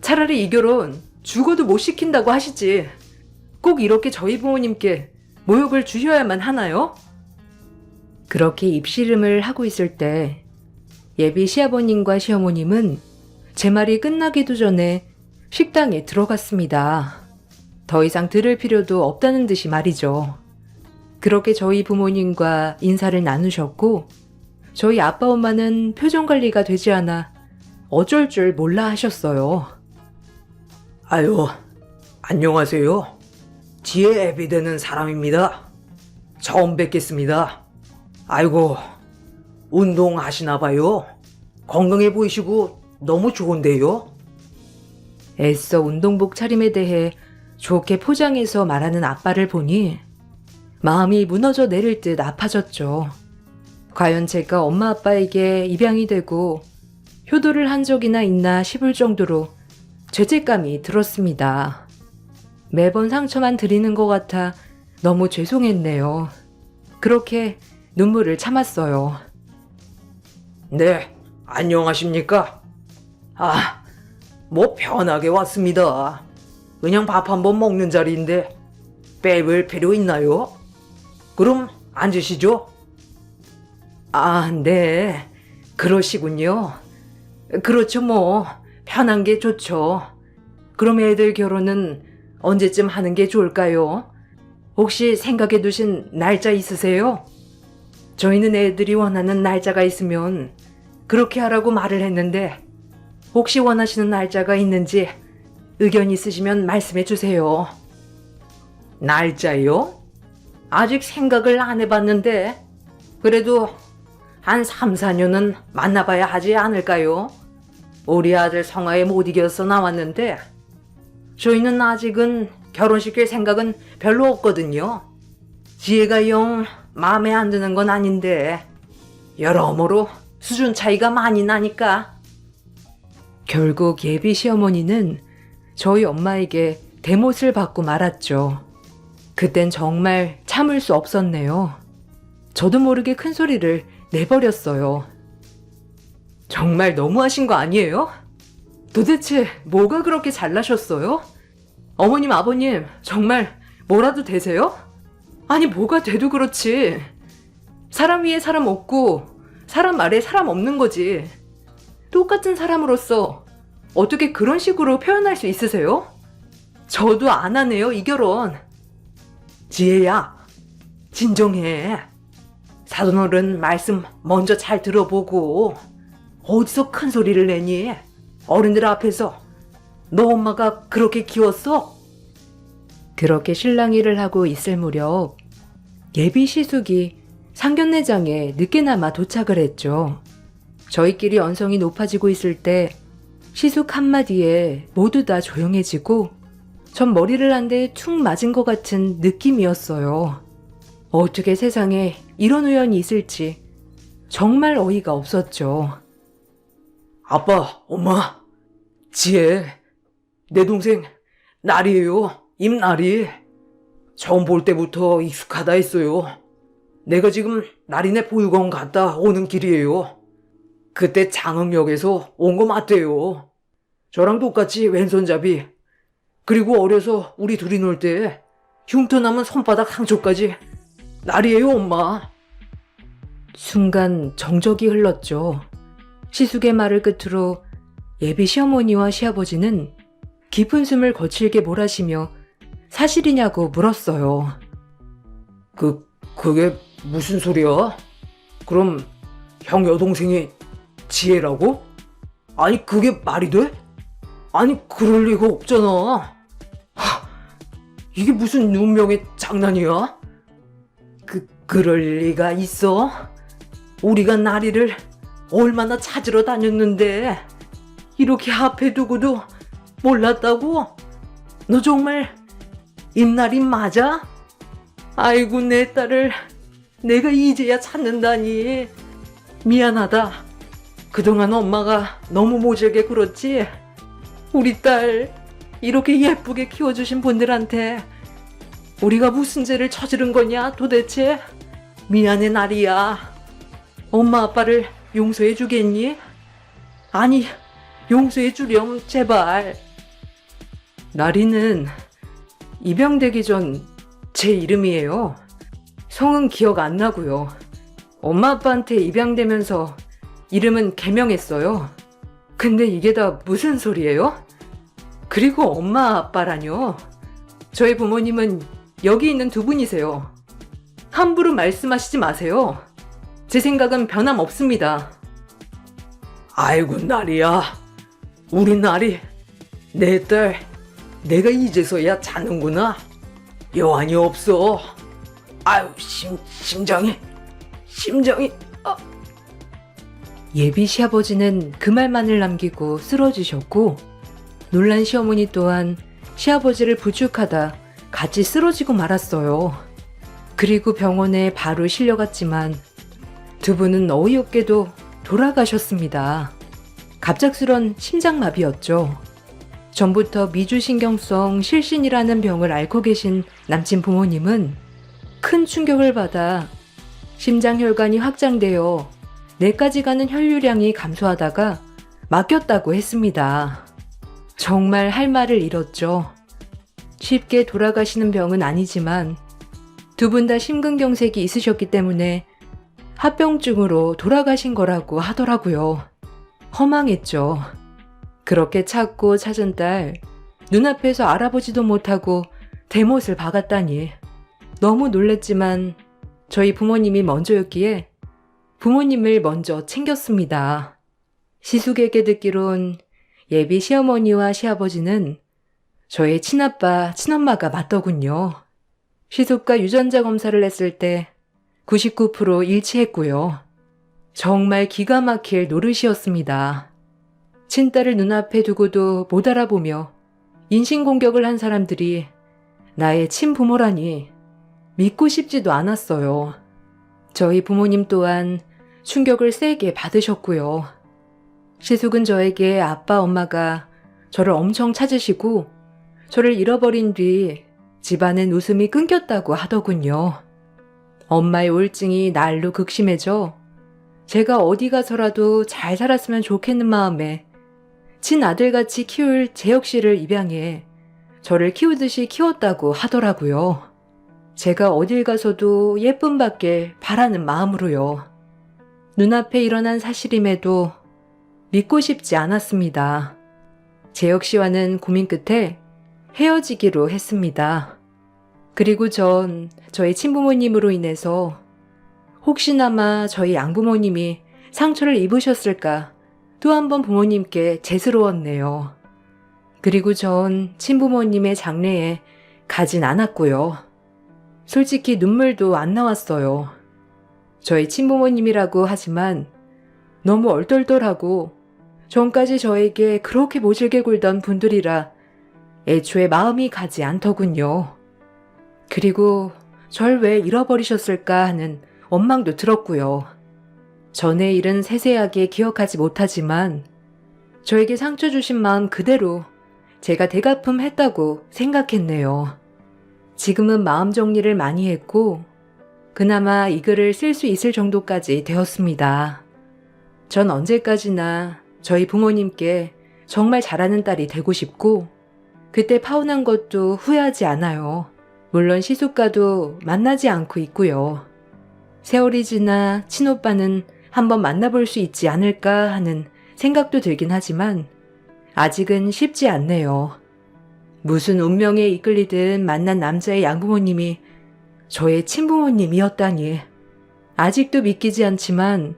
차라리 이 결혼 죽어도 못 시킨다고 하시지. 꼭 이렇게 저희 부모님께 모욕을 주셔야만 하나요? 그렇게 입씨름을 하고 있을 때 예비 시아버님과 시어머님은 제 말이 끝나기도 전에 식당에 들어갔습니다. 더 이상 들을 필요도 없다는 듯이 말이죠. 그렇게 저희 부모님과 인사를 나누셨고 저희 아빠 엄마는 표정 관리가 되지 않아 어쩔 줄 몰라 하셨어요. 아유, 안녕하세요. 지혜 애비 되는 사람입니다. 처음 뵙겠습니다. 아이고, 운동하시나봐요. 건강해 보이시고 너무 좋은데요? 애써 운동복 차림에 대해 좋게 포장해서 말하는 아빠를 보니 마음이 무너져 내릴 듯 아파졌죠. 과연 제가 엄마 아빠에게 입양이 되고 효도를 한 적이나 있나 싶을 정도로 죄책감이 들었습니다. 매번 상처만 드리는 것 같아 너무 죄송했네요. 그렇게 눈물을 참았어요. 네, 안녕하십니까? 아, 뭐 편하게 왔습니다. 그냥 밥 한번 먹는 자리인데 빼볼 필요 있나요? 그럼 앉으시죠. 아, 네. 그러시군요. 그렇죠, 뭐. 편한 게 좋죠. 그럼 애들 결혼은 언제쯤 하는 게 좋을까요? 혹시 생각해 두신 날짜 있으세요? 저희는 애들이 원하는 날짜가 있으면 그렇게 하라고 말을 했는데 혹시 원하시는 날짜가 있는지 의견 있으시면 말씀해 주세요. 날짜요? 아직 생각을 안 해봤는데 그래도 한 3, 4년은 만나봐야 하지 않을까요? 우리 아들 성화에 못 이겨서 나왔는데 저희는 아직은 결혼시킬 생각은 별로 없거든요. 지혜가 영 마음에 안 드는 건 아닌데 여러모로 수준 차이가 많이 나니까. 결국 예비 시어머니는 저희 엄마에게 대못을 받고 말았죠. 그땐 정말 참을 수 없었네요. 저도 모르게 큰 소리를 내버렸어요. 정말 너무하신 거 아니에요? 도대체 뭐가 그렇게 잘나셨어요? 어머님, 아버님, 정말 뭐라도 되세요? 아니, 뭐가 돼도 그렇지. 사람 위에 사람 없고 사람 말에 사람 없는 거지. 똑같은 사람으로서 어떻게 그런 식으로 표현할 수 있으세요? 저도 안 하네요, 이 결혼. 지혜야, 진정해. 사돈어른 말씀 먼저 잘 들어보고 어디서 큰 소리를 내니? 어른들 앞에서 너 엄마가 그렇게 키웠어? 그렇게 실랑이를 하고 있을 무렵 예비 시숙이 상견례장에 늦게나마 도착을 했죠. 저희끼리 언성이 높아지고 있을 때 시숙 한마디에 모두 다 조용해지고 전 머리를 한 대 툭 맞은 것 같은 느낌이었어요. 어떻게 세상에 이런 우연이 있을지 정말 어이가 없었죠. 아빠, 엄마, 지혜, 내 동생 날이에요. 임날이. 처음 볼 때부터 익숙하다 했어요. 내가 지금 날이네 보육원 갔다 오는 길이에요. 그때 장흥역에서 온 거 맞대요. 저랑 똑같이 왼손잡이. 그리고 어려서 우리 둘이 놀 때 흉터 남은 손바닥 상처까지 날이에요, 엄마. 순간 정적이 흘렀죠. 시숙의 말을 끝으로 예비 시어머니와 시아버지는 깊은 숨을 거칠게 몰아쉬며 사실이냐고 물었어요. 그게 무슨 소리야? 그럼 형 여동생이 지혜라고? 아니, 그게 말이 돼? 아니, 그럴 리가 없잖아. 이게 무슨 운명의 장난이야? 그럴 리가 있어? 우리가 나리를 얼마나 찾으러 다녔는데 이렇게 앞에 두고도 몰랐다고? 너 정말 임나리 맞아? 아이고, 내 딸을 내가 이제야 찾는다니. 미안하다. 그동안 엄마가 너무 모질게 굴었지. 우리 딸 이렇게 예쁘게 키워주신 분들한테 우리가 무슨 죄를 저지른 거냐 도대체. 미안해, 나리야. 엄마 아빠를 용서해 주겠니? 아니, 용서해 주렴, 제발. 나리는 입양되기 전 제 이름이에요. 성은 기억 안 나고요. 엄마 아빠한테 입양되면서 이름은 개명했어요. 근데 이게 다 무슨 소리예요? 그리고 엄마 아빠라뇨? 저희 부모님은 여기 있는 두 분이세요. 함부로 말씀하시지 마세요. 제 생각은 변함없습니다. 아이고, 나리야. 우리 나리, 내 딸, 내가 이제서야 자는구나. 여한이 없어. 아유, 심장이. 예비 시아버지는 그 말만을 남기고 쓰러지셨고, 놀란 시어머니 또한 시아버지를 부축하다 같이 쓰러지고 말았어요. 그리고 병원에 바로 실려갔지만 두 분은 어이없게도 돌아가셨습니다. 갑작스런 심장마비였죠. 전부터 미주신경성 실신이라는 병을 앓고 계신 남친 부모님은 큰 충격을 받아 심장혈관이 확장되어 뇌까지 가는 혈류량이 감소하다가 막혔다고 했습니다. 정말 할 말을 잃었죠. 쉽게 돌아가시는 병은 아니지만 두 분 다 심근경색이 있으셨기 때문에 합병증으로 돌아가신 거라고 하더라고요. 허망했죠. 그렇게 찾고 찾은 딸, 눈앞에서 알아보지도 못하고 대못을 박았다니. 너무 놀랬지만 저희 부모님이 먼저였기에 부모님을 먼저 챙겼습니다. 시숙에게 듣기론 예비 시어머니와 시아버지는 저의 친아빠, 친엄마가 맞더군요. 시숙과 유전자 검사를 했을 때 99% 일치했고요. 정말 기가 막힐 노릇이었습니다. 친딸을 눈앞에 두고도 못 알아보며 인신공격을 한 사람들이 나의 친부모라니 믿고 싶지도 않았어요. 저희 부모님 또한 충격을 세게 받으셨고요. 시숙은 저에게 아빠, 엄마가 저를 엄청 찾으시고 저를 잃어버린 뒤 집안은 웃음이 끊겼다고 하더군요. 엄마의 우울증이 날로 극심해져 제가 어디 가서라도 잘 살았으면 좋겠는 마음에 친아들같이 키울 재혁 씨를 입양해 저를 키우듯이 키웠다고 하더라고요. 제가 어딜 가서도 예쁨 받길 바라는 마음으로요. 눈앞에 일어난 사실임에도 믿고 싶지 않았습니다. 재혁 씨와는 고민 끝에 헤어지기로 했습니다. 그리고 전 저희 친부모님으로 인해서 혹시나마 저희 양부모님이 상처를 입으셨을까 또 한 번 부모님께 죄스러웠네요. 그리고 전 친부모님의 장례에 가진 않았고요. 솔직히 눈물도 안 나왔어요. 저희 친부모님이라고 하지만 너무 얼떨떨하고 전까지 저에게 그렇게 모질게 굴던 분들이라 애초에 마음이 가지 않더군요. 그리고 절 왜 잃어버리셨을까 하는 원망도 들었고요. 전의 일은 세세하게 기억하지 못하지만 저에게 상처 주신 마음 그대로 제가 되갚음했다고 생각했네요. 지금은 마음 정리를 많이 했고 그나마 이 글을 쓸 수 있을 정도까지 되었습니다. 전 언제까지나 저희 부모님께 정말 잘하는 딸이 되고 싶고 그때 파혼한 것도 후회하지 않아요. 물론 시숙과도 만나지 않고 있고요. 세월이 지나 친오빠는 한번 만나볼 수 있지 않을까 하는 생각도 들긴 하지만 아직은 쉽지 않네요. 무슨 운명에 이끌리든 만난 남자의 양부모님이 저의 친부모님이었다니. 아직도 믿기지 않지만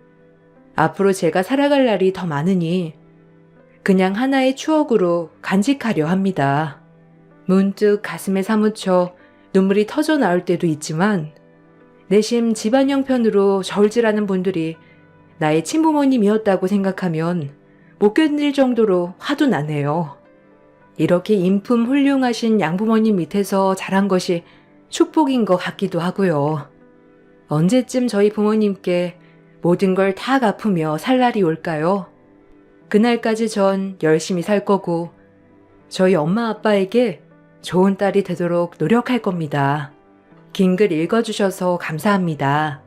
앞으로 제가 살아갈 날이 더 많으니 그냥 하나의 추억으로 간직하려 합니다. 문득 가슴에 사무쳐 눈물이 터져 나올 때도 있지만 내심 집안 형편으로 저울질하는 분들이 나의 친부모님이었다고 생각하면 못 견딜 정도로 화도 나네요. 이렇게 인품 훌륭하신 양부모님 밑에서 자란 것이 축복인 것 같기도 하고요. 언제쯤 저희 부모님께 모든 걸 다 갚으며 살 날이 올까요? 그날까지 전 열심히 살 거고 저희 엄마 아빠에게 좋은 딸이 되도록 노력할 겁니다. 긴 글 읽어주셔서 감사합니다.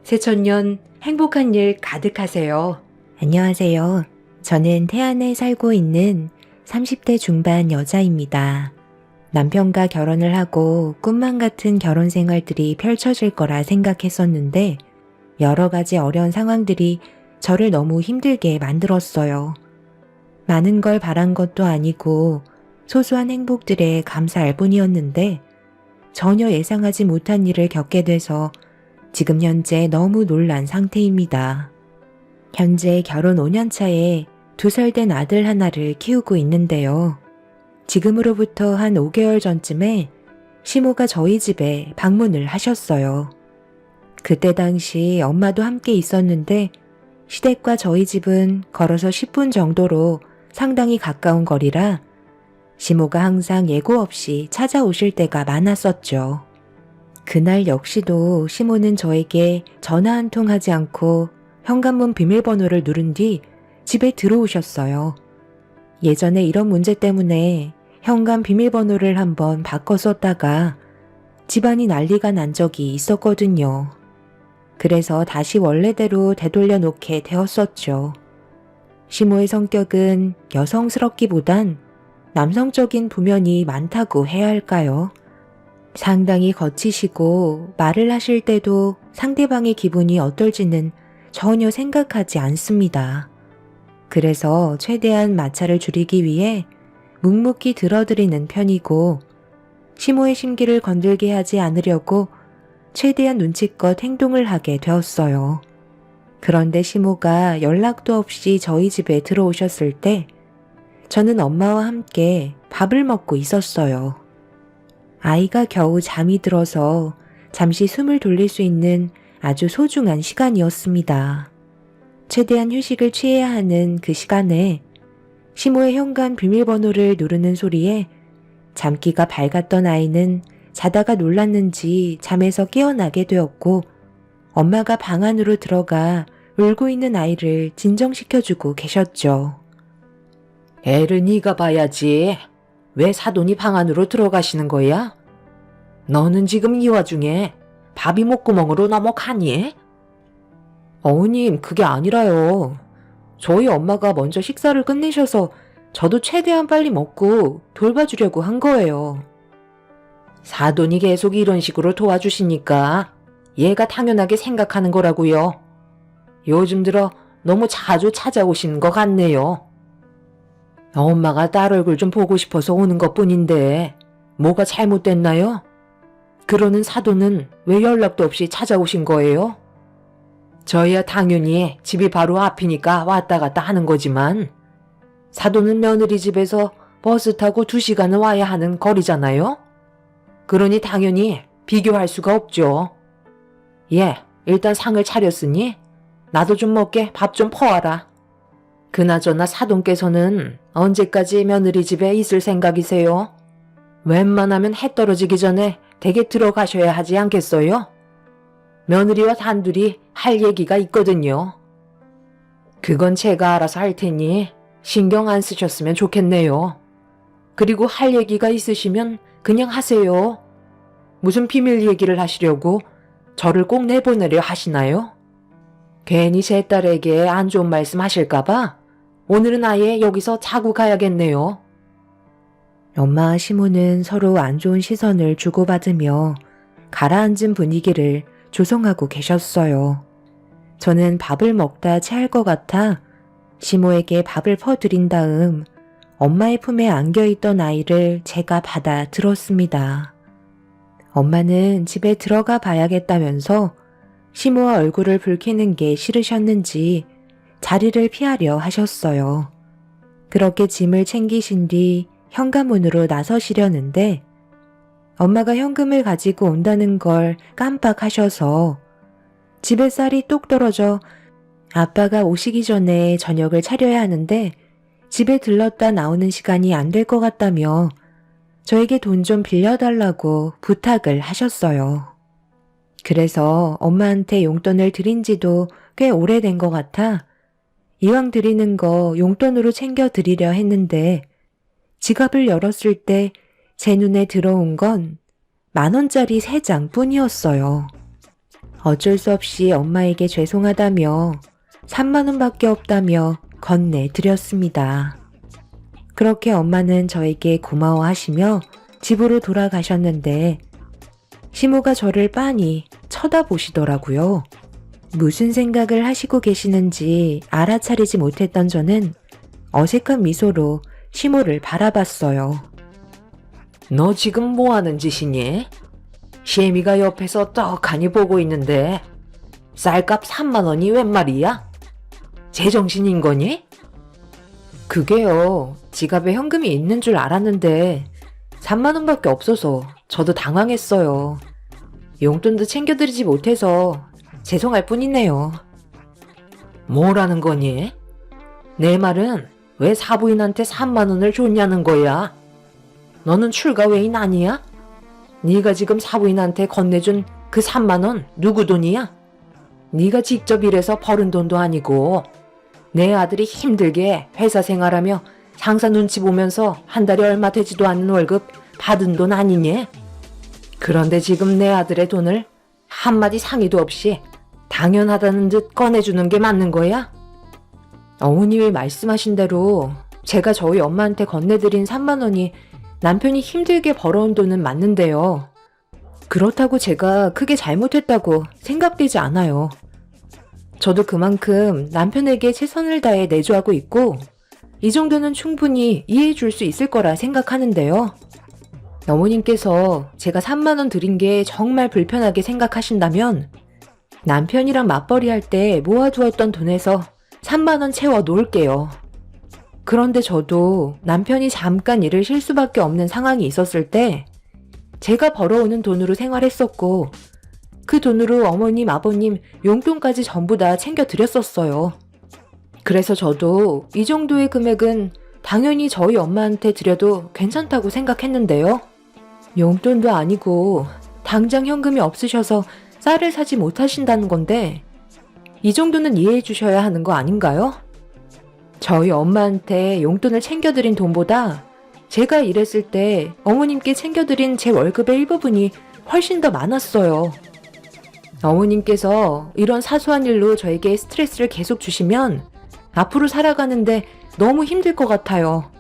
새천년 행복한 일 가득하세요. 안녕하세요. 저는 태안에 살고 있는 30대 중반 여자입니다. 남편과 결혼을 하고 꿈만 같은 결혼 생활들이 펼쳐질 거라 생각했었는데 여러 가지 어려운 상황들이 저를 너무 힘들게 만들었어요. 많은 걸 바란 것도 아니고 소소한 행복들에 감사할 뿐이었는데 전혀 예상하지 못한 일을 겪게 돼서 지금 현재 너무 놀란 상태입니다. 현재 결혼 5년 차에 2살 된 아들 하나를 키우고 있는데요. 지금으로부터 한 5개월 전쯤에 시모가 저희 집에 방문을 하셨어요. 그때 당시 엄마도 함께 있었는데 시댁과 저희 집은 걸어서 10분 정도로 상당히 가까운 거리라 시모가 항상 예고 없이 찾아오실 때가 많았었죠. 그날 역시도 시모는 저에게 전화 한 통 하지 않고 현관문 비밀번호를 누른 뒤 집에 들어오셨어요. 예전에 이런 문제 때문에 현관 비밀번호를 한번 바꿔 썼다가 집안이 난리가 난 적이 있었거든요. 그래서 다시 원래대로 되돌려 놓게 되었었죠. 시모의 성격은 여성스럽기보단 남성적인 부면이 많다고 해야 할까요? 상당히 거치시고 말을 하실 때도 상대방의 기분이 어떨지는 전혀 생각하지 않습니다. 그래서 최대한 마찰을 줄이기 위해 묵묵히 들어드리는 편이고 시모의 심기를 건들게 하지 않으려고 최대한 눈치껏 행동을 하게 되었어요. 그런데 시모가 연락도 없이 저희 집에 들어오셨을 때 저는 엄마와 함께 밥을 먹고 있었어요. 아이가 겨우 잠이 들어서 잠시 숨을 돌릴 수 있는 아주 소중한 시간이었습니다. 최대한 휴식을 취해야 하는 그 시간에 시모의 현관 비밀번호를 누르는 소리에 잠기가 밝았던 아이는 자다가 놀랐는지 잠에서 깨어나게 되었고 엄마가 방 안으로 들어가 울고 있는 아이를 진정시켜주고 계셨죠. 애를 네가 봐야지. 왜 사돈이 방 안으로 들어가시는 거야? 너는 지금 이 와중에 밥이 목구멍으로 넘어가니? 어머님, 그게 아니라요. 저희 엄마가 먼저 식사를 끝내셔서 저도 최대한 빨리 먹고 돌봐주려고 한 거예요. 사돈이 계속 이런 식으로 도와주시니까 얘가 당연하게 생각하는 거라고요. 요즘 들어 너무 자주 찾아오시는 것 같네요. 엄마가 딸 얼굴 좀 보고 싶어서 오는 것뿐인데 뭐가 잘못됐나요? 그러는 사돈은 왜 연락도 없이 찾아오신 거예요? 저야 당연히 집이 바로 앞이니까 왔다 갔다 하는 거지만 사돈은 며느리 집에서 버스 타고 2시간은 와야 하는 거리잖아요? 그러니 당연히 비교할 수가 없죠. 예, 일단 상을 차렸으니 나도 좀 먹게 밥 좀 퍼와라. 그나저나 사돈께서는 언제까지 며느리 집에 있을 생각이세요? 웬만하면 해 떨어지기 전에 댁에 들어가셔야 하지 않겠어요? 며느리와 단둘이 할 얘기가 있거든요. 그건 제가 알아서 할 테니 신경 안 쓰셨으면 좋겠네요. 그리고 할 얘기가 있으시면 그냥 하세요. 무슨 비밀 얘기를 하시려고 저를 꼭 내보내려 하시나요? 괜히 제 딸에게 안 좋은 말씀 하실까봐 오늘은 아예 여기서 자고 가야겠네요. 엄마와 시모는 서로 안 좋은 시선을 주고받으며 가라앉은 분위기를 조성하고 계셨어요. 저는 밥을 먹다 체할 것 같아 시모에게 밥을 퍼드린 다음 엄마의 품에 안겨있던 아이를 제가 받아 들었습니다. 엄마는 집에 들어가 봐야겠다면서 시모와 얼굴을 붉히는 게 싫으셨는지 자리를 피하려 하셨어요. 그렇게 짐을 챙기신 뒤 현관문으로 나서시려는데 엄마가 현금을 가지고 온다는 걸 깜빡하셔서 집에 쌀이 똑 떨어져 아빠가 오시기 전에 저녁을 차려야 하는데 집에 들렀다 나오는 시간이 안 될 것 같다며 저에게 돈 좀 빌려달라고 부탁을 하셨어요. 그래서 엄마한테 용돈을 드린 지도 꽤 오래된 것 같아 이왕 드리는 거 용돈으로 챙겨 드리려 했는데 지갑을 열었을 때 제 눈에 들어온 건 10,000원짜리 3장 뿐이었어요. 어쩔 수 없이 엄마에게 죄송하다며 30,000원밖에 없다며 건네드렸습니다. 그렇게 엄마는 저에게 고마워하시며 집으로 돌아가셨는데 시모가 저를 빤히 쳐다보시더라고요. 무슨 생각을 하시고 계시는지 알아차리지 못했던 저는 어색한 미소로 시모를 바라봤어요. 너 지금 뭐 하는 짓이니? 시애미가 옆에서 떡하니 보고 있는데 쌀값 3만 원이 웬 말이야? 제정신인 거니? 그게요. 지갑에 현금이 있는 줄 알았는데 3만 원밖에 없어서 저도 당황했어요. 용돈도 챙겨드리지 못해서 죄송할 뿐이네요. 뭐라는 거니? 내 말은 왜 사부인한테 3만 원을 줬냐는 거야? 너는 출가 외인 아니야? 네가 지금 사부인한테 건네준 그 3만 원 누구 돈이야? 네가 직접 일해서 벌은 돈도 아니고 내 아들이 힘들게 회사 생활하며 상사 눈치 보면서 한 달에 얼마 되지도 않는 월급 받은 돈 아니니? 그런데 지금 내 아들의 돈을 한마디 상의도 없이 당연하다는 듯 꺼내주는 게 맞는 거야? 어머님이 말씀하신 대로 제가 저희 엄마한테 건네드린 3만 원이 남편이 힘들게 벌어온 돈은 맞는데요. 그렇다고 제가 크게 잘못했다고 생각되지 않아요. 저도 그만큼 남편에게 최선을 다해 내조하고 있고 이 정도는 충분히 이해해 줄 수 있을 거라 생각하는데요. 어머님께서 제가 3만 원 드린 게 정말 불편하게 생각하신다면 남편이랑 맞벌이 할 때 모아두었던 돈에서 3만 원 채워 놓을게요. 그런데 저도 남편이 잠깐 일을 쉴 수밖에 없는 상황이 있었을 때 제가 벌어오는 돈으로 생활했었고 그 돈으로 어머님, 아버님 용돈까지 전부 다 챙겨드렸었어요. 그래서 저도 이 정도의 금액은 당연히 저희 엄마한테 드려도 괜찮다고 생각했는데요. 용돈도 아니고 당장 현금이 없으셔서 쌀을 사지 못하신다는 건데 이 정도는 이해해 주셔야 하는 거 아닌가요? 저희 엄마한테 용돈을 챙겨드린 돈보다 제가 일했을 때 어머님께 챙겨드린 제 월급의 일부분이 훨씬 더 많았어요. 어머님께서 이런 사소한 일로 저에게 스트레스를 계속 주시면 앞으로 살아가는데 너무 힘들 것 같아요.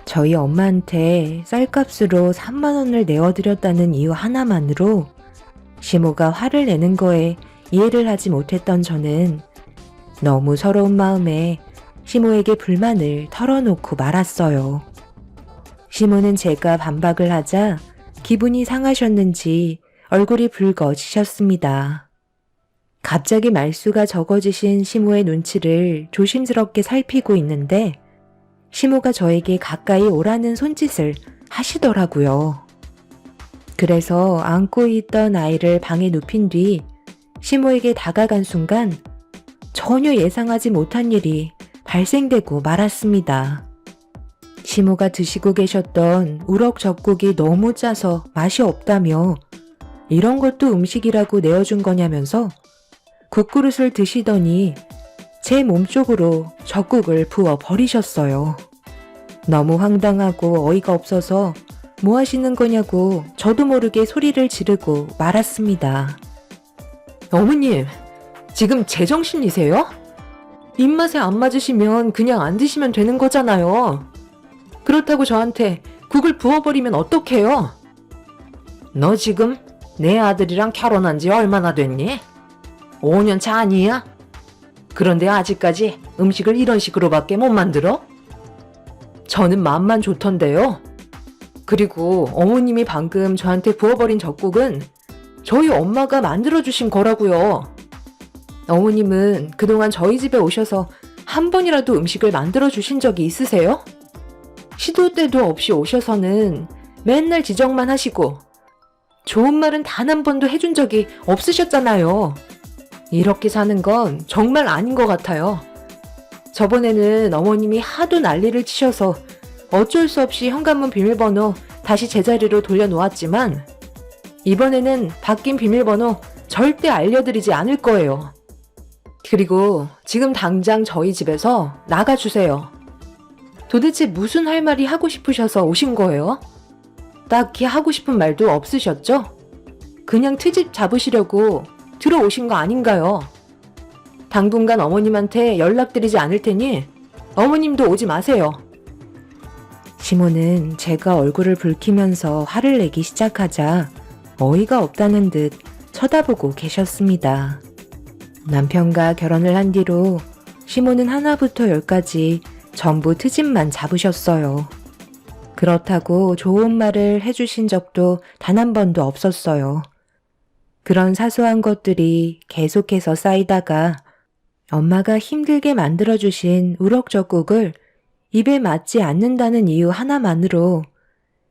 저희 엄마한테 쌀값으로 3만 원을 내어드렸다는 이유 하나만으로 시모가 화를 내는 거에 이해를 하지 못했던 저는 너무 서러운 마음에 시모에게 불만을 털어놓고 말았어요. 시모는 제가 반박을 하자 기분이 상하셨는지 얼굴이 붉어지셨습니다. 갑자기 말수가 적어지신 시모의 눈치를 조심스럽게 살피고 있는데 시모가 저에게 가까이 오라는 손짓을 하시더라고요. 그래서 안고 있던 아이를 방에 눕힌 뒤 시모에게 다가간 순간 전혀 예상하지 못한 일이 발생되고 말았습니다. 시모가 드시고 계셨던 우럭젓국이 너무 짜서 맛이 없다며 이런 것도 음식이라고 내어준 거냐면서 국그릇을 드시더니 제 몸쪽으로 젓국을 부어 버리셨어요. 너무 황당하고 어이가 없어서 뭐 하시는 거냐고 저도 모르게 소리를 지르고 말았습니다. 어머님, 지금 제정신이세요? 입맛에 안 맞으시면 그냥 안 드시면 되는 거잖아요. 그렇다고 저한테 국을 부어버리면 어떡해요? 너 지금 내 아들이랑 결혼한 지 얼마나 됐니? 5년 차 아니야? 그런데 아직까지 음식을 이런 식으로밖에 못 만들어? 저는 마음만 좋던데요. 그리고 어머님이 방금 저한테 부어버린 젓국은 저희 엄마가 만들어주신 거라고요. 어머님은 그동안 저희 집에 오셔서 한 번이라도 음식을 만들어주신 적이 있으세요? 시도 때도 없이 오셔서는 맨날 지적만 하시고 좋은 말은 단 한 번도 해준 적이 없으셨잖아요. 이렇게 사는 건 정말 아닌 것 같아요. 저번에는 어머님이 하도 난리를 치셔서 어쩔 수 없이 현관문 비밀번호 다시 제자리로 돌려놓았지만 이번에는 바뀐 비밀번호 절대 알려드리지 않을 거예요. 그리고 지금 당장 저희 집에서 나가주세요. 도대체 무슨 할 말이 하고 싶으셔서 오신 거예요? 딱히 하고 싶은 말도 없으셨죠? 그냥 트집 잡으시려고 들어오신 거 아닌가요? 당분간 어머님한테 연락드리지 않을 테니 어머님도 오지 마세요. 시모는 제가 얼굴을 붉히면서 화를 내기 시작하자 어이가 없다는 듯 쳐다보고 계셨습니다. 남편과 결혼을 한 뒤로 시모는 하나부터 열까지 전부 트집만 잡으셨어요. 그렇다고 좋은 말을 해주신 적도 단 한 번도 없었어요. 그런 사소한 것들이 계속해서 쌓이다가 엄마가 힘들게 만들어주신 우럭젓국을 입에 맞지 않는다는 이유 하나만으로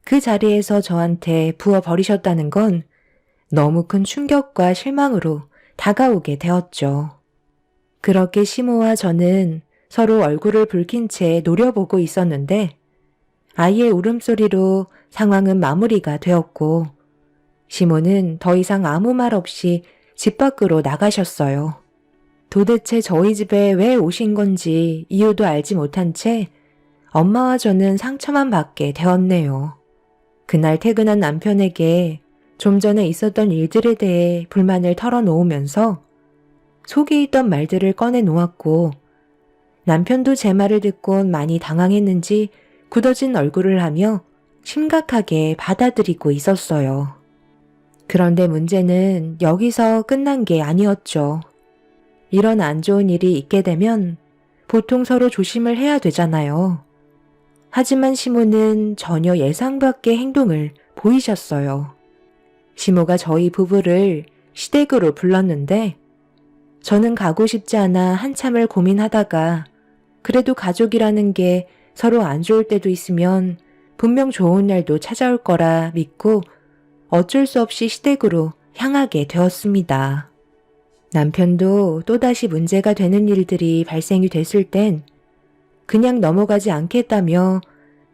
그 자리에서 저한테 부어버리셨다는 건 너무 큰 충격과 실망으로 다가오게 되었죠. 그렇게 시모와 저는 서로 얼굴을 붉힌 채 노려보고 있었는데 아이의 울음소리로 상황은 마무리가 되었고 시모는 더 이상 아무 말 없이 집 밖으로 나가셨어요. 도대체 저희 집에 왜 오신 건지 이유도 알지 못한 채 엄마와 저는 상처만 받게 되었네요. 그날 퇴근한 남편에게 좀 전에 있었던 일들에 대해 불만을 털어놓으면서 속에 있던 말들을 꺼내놓았고 남편도 제 말을 듣곤 많이 당황했는지 굳어진 얼굴을 하며 심각하게 받아들이고 있었어요. 그런데 문제는 여기서 끝난 게 아니었죠. 이런 안 좋은 일이 있게 되면 보통 서로 조심을 해야 되잖아요. 하지만 시모는 전혀 예상 밖의 행동을 보이셨어요. 시모가 저희 부부를 시댁으로 불렀는데 저는 가고 싶지 않아 한참을 고민하다가 그래도 가족이라는 게 서로 안 좋을 때도 있으면 분명 좋은 날도 찾아올 거라 믿고 어쩔 수 없이 시댁으로 향하게 되었습니다. 남편도 또다시 문제가 되는 일들이 발생이 됐을 땐 그냥 넘어가지 않겠다며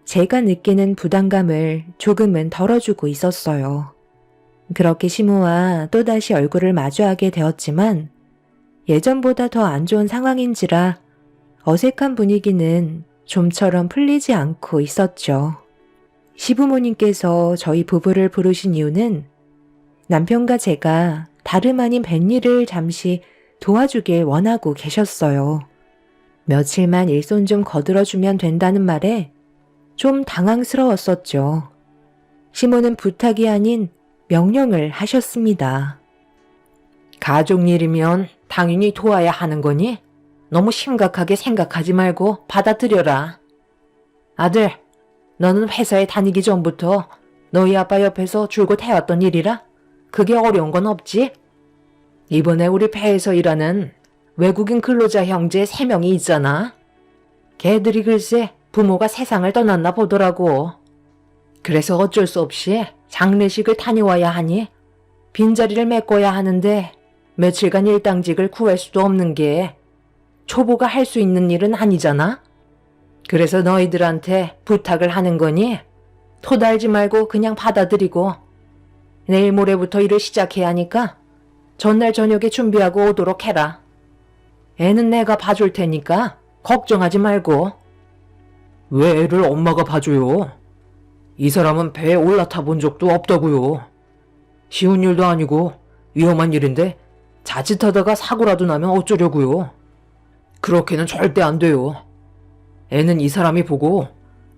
제가 느끼는 부담감을 조금은 덜어주고 있었어요. 그렇게 시모와 또다시 얼굴을 마주하게 되었지만 예전보다 더 안 좋은 상황인지라 어색한 분위기는 좀처럼 풀리지 않고 있었죠. 시부모님께서 저희 부부를 부르신 이유는 남편과 제가 다름 아닌 뱃일을 잠시 도와주길 원하고 계셨어요. 며칠만 일손 좀 거들어주면 된다는 말에 좀 당황스러웠었죠. 시모는 부탁이 아닌 명령을 하셨습니다. 가족 일이면 당연히 도와야 하는 거니 너무 심각하게 생각하지 말고 받아들여라. 아들, 너는 회사에 다니기 전부터 너희 아빠 옆에서 줄곧 해왔던 일이라 그게 어려운 건 없지? 이번에 우리 배에서 일하는 외국인 근로자 형제 3명이 있잖아. 걔들이 글쎄 부모가 세상을 떠났나 보더라고. 그래서 어쩔 수 없이 장례식을 다녀와야 하니 빈자리를 메꿔야 하는데 며칠간 일당직을 구할 수도 없는 게 초보가 할 수 있는 일은 아니잖아. 그래서 너희들한테 부탁을 하는 거니 토달지 말고 그냥 받아들이고 내일 모레부터 일을 시작해야 하니까 전날 저녁에 준비하고 오도록 해라. 애는 내가 봐줄 테니까 걱정하지 말고. 왜 애를 엄마가 봐줘요? 이 사람은 배에 올라타 본 적도 없다고요. 쉬운 일도 아니고 위험한 일인데 자칫하다가 사고라도 나면 어쩌려고요. 그렇게는 절대 안 돼요. 애는 이 사람이 보고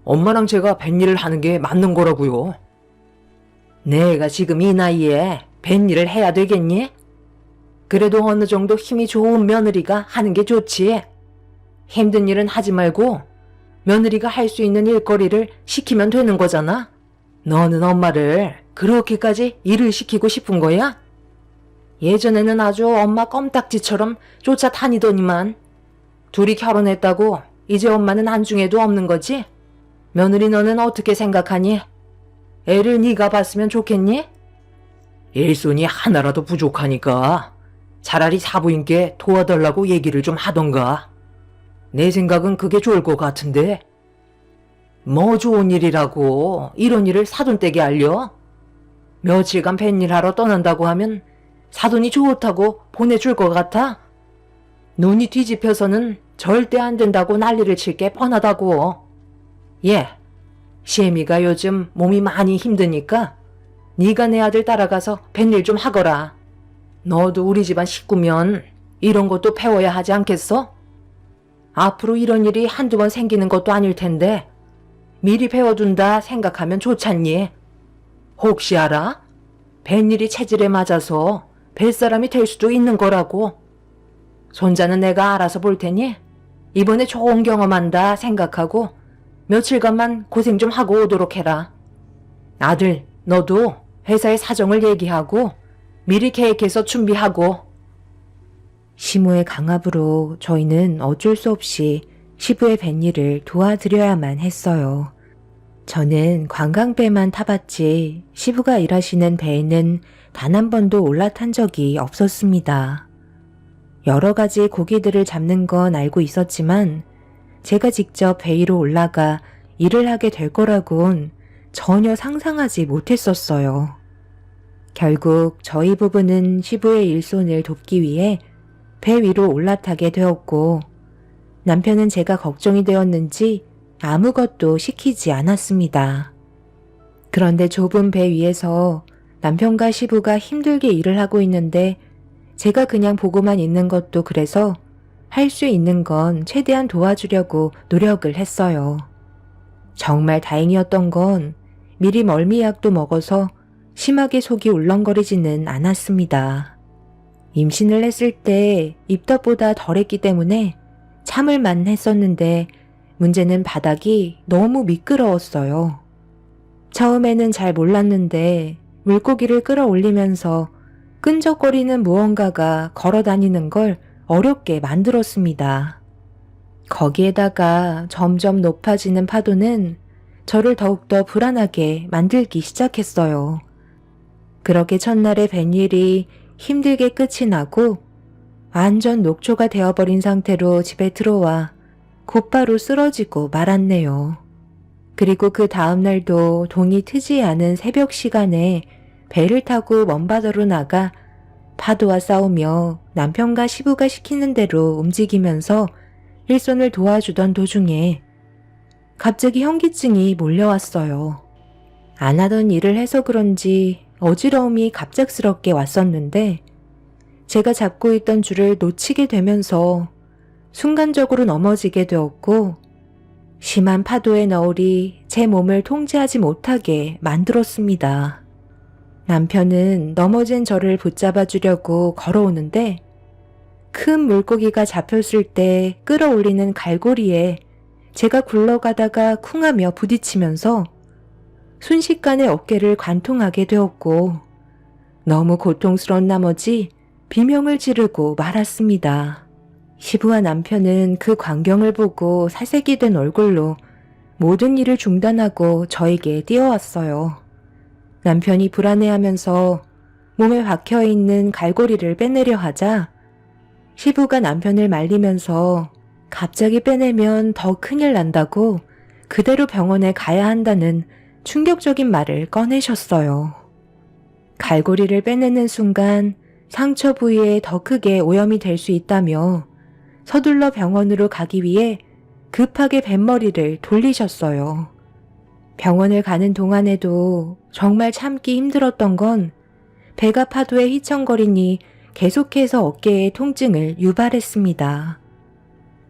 엄마랑 제가 뱃일을 하는 게 맞는 거라고요. 내가 지금 이 나이에 뱃일을 해야 되겠니? 그래도 어느 정도 힘이 좋은 며느리가 하는 게 좋지. 힘든 일은 하지 말고 며느리가 할 수 있는 일거리를 시키면 되는 거잖아. 너는 엄마를 그렇게까지 일을 시키고 싶은 거야? 예전에는 아주 엄마 껌딱지처럼 쫓아다니더니만 둘이 결혼했다고 이제 엄마는 안중에도 없는 거지? 며느리 너는 어떻게 생각하니? 애를 네가 봤으면 좋겠니? 일손이 하나라도 부족하니까 차라리 사부인께 도와달라고 얘기를 좀 하던가. 내 생각은 그게 좋을 것 같은데. 뭐 좋은 일이라고 이런 일을 사돈댁에 알려? 며칠간 뱃일 하러 떠난다고 하면 사돈이 좋다고 보내줄 것 같아? 눈이 뒤집혀서는 절대 안 된다고 난리를 칠 게 뻔하다고. 예, 시애미가 요즘 몸이 많이 힘드니까 네가 내 아들 따라가서 뱃일 좀 하거라. 너도 우리 집안 식구면 이런 것도 배워야 하지 않겠어? 앞으로 이런 일이 한두 번 생기는 것도 아닐 텐데 미리 배워둔다 생각하면 좋잖니. 혹시 알아? 뱃일이 체질에 맞아서 뱃사람이 될 수도 있는 거라고. 손자는 내가 알아서 볼 테니 이번에 좋은 경험한다 생각하고 며칠간만 고생 좀 하고 오도록 해라. 아들, 너도 회사의 사정을 얘기하고 미리 계획해서 준비하고. 시모의 강압으로 저희는 어쩔 수 없이 시부의 뱃일을 도와드려야만 했어요. 저는 관광배만 타봤지 시부가 일하시는 배에는 단 한 번도 올라탄 적이 없었습니다. 여러 가지 고기들을 잡는 건 알고 있었지만 제가 직접 배 위로 올라가 일을 하게 될 거라곤 전혀 상상하지 못했었어요. 결국 저희 부부는 시부의 일손을 돕기 위해 배 위로 올라타게 되었고 남편은 제가 걱정이 되었는지 아무것도 시키지 않았습니다. 그런데 좁은 배 위에서 남편과 시부가 힘들게 일을 하고 있는데 제가 그냥 보고만 있는 것도 그래서 할 수 있는 건 최대한 도와주려고 노력을 했어요. 정말 다행이었던 건 미리 멀미약도 먹어서 심하게 속이 울렁거리지는 않았습니다. 임신을 했을 때 입덧보다 덜했기 때문에 참을만 했었는데 문제는 바닥이 너무 미끄러웠어요. 처음에는 잘 몰랐는데 물고기를 끌어올리면서 끈적거리는 무언가가 걸어다니는 걸 어렵게 만들었습니다. 거기에다가 점점 높아지는 파도는 저를 더욱더 불안하게 만들기 시작했어요. 그렇게 첫날의 뱃일이 힘들게 끝이 나고 완전 녹초가 되어버린 상태로 집에 들어와 곧바로 쓰러지고 말았네요. 그리고 그 다음날도 동이 트지 않은 새벽 시간에 배를 타고 먼 바다로 나가 파도와 싸우며 남편과 시부가 시키는 대로 움직이면서 일손을 도와주던 도중에 갑자기 현기증이 몰려왔어요. 안 하던 일을 해서 그런지 어지러움이 갑작스럽게 왔었는데 제가 잡고 있던 줄을 놓치게 되면서 순간적으로 넘어지게 되었고 심한 파도의 너울이 제 몸을 통제하지 못하게 만들었습니다. 남편은 넘어진 저를 붙잡아 주려고 걸어오는데 큰 물고기가 잡혔을 때 끌어올리는 갈고리에 제가 굴러가다가 쿵하며 부딪히면서 순식간에 어깨를 관통하게 되었고 너무 고통스러운 나머지 비명을 지르고 말았습니다. 시부와 남편은 그 광경을 보고 살색이 된 얼굴로 모든 일을 중단하고 저에게 뛰어왔어요. 남편이 불안해하면서 몸에 박혀있는 갈고리를 빼내려 하자 시부가 남편을 말리면서 갑자기 빼내면 더 큰일 난다고 그대로 병원에 가야 한다는 충격적인 말을 꺼내셨어요. 갈고리를 빼내는 순간 상처 부위에 더 크게 오염이 될 수 있다며 서둘러 병원으로 가기 위해 급하게 뱃머리를 돌리셨어요. 병원을 가는 동안에도 정말 참기 힘들었던 건 배가 파도에 휘청거리니 계속해서 어깨에 통증을 유발했습니다.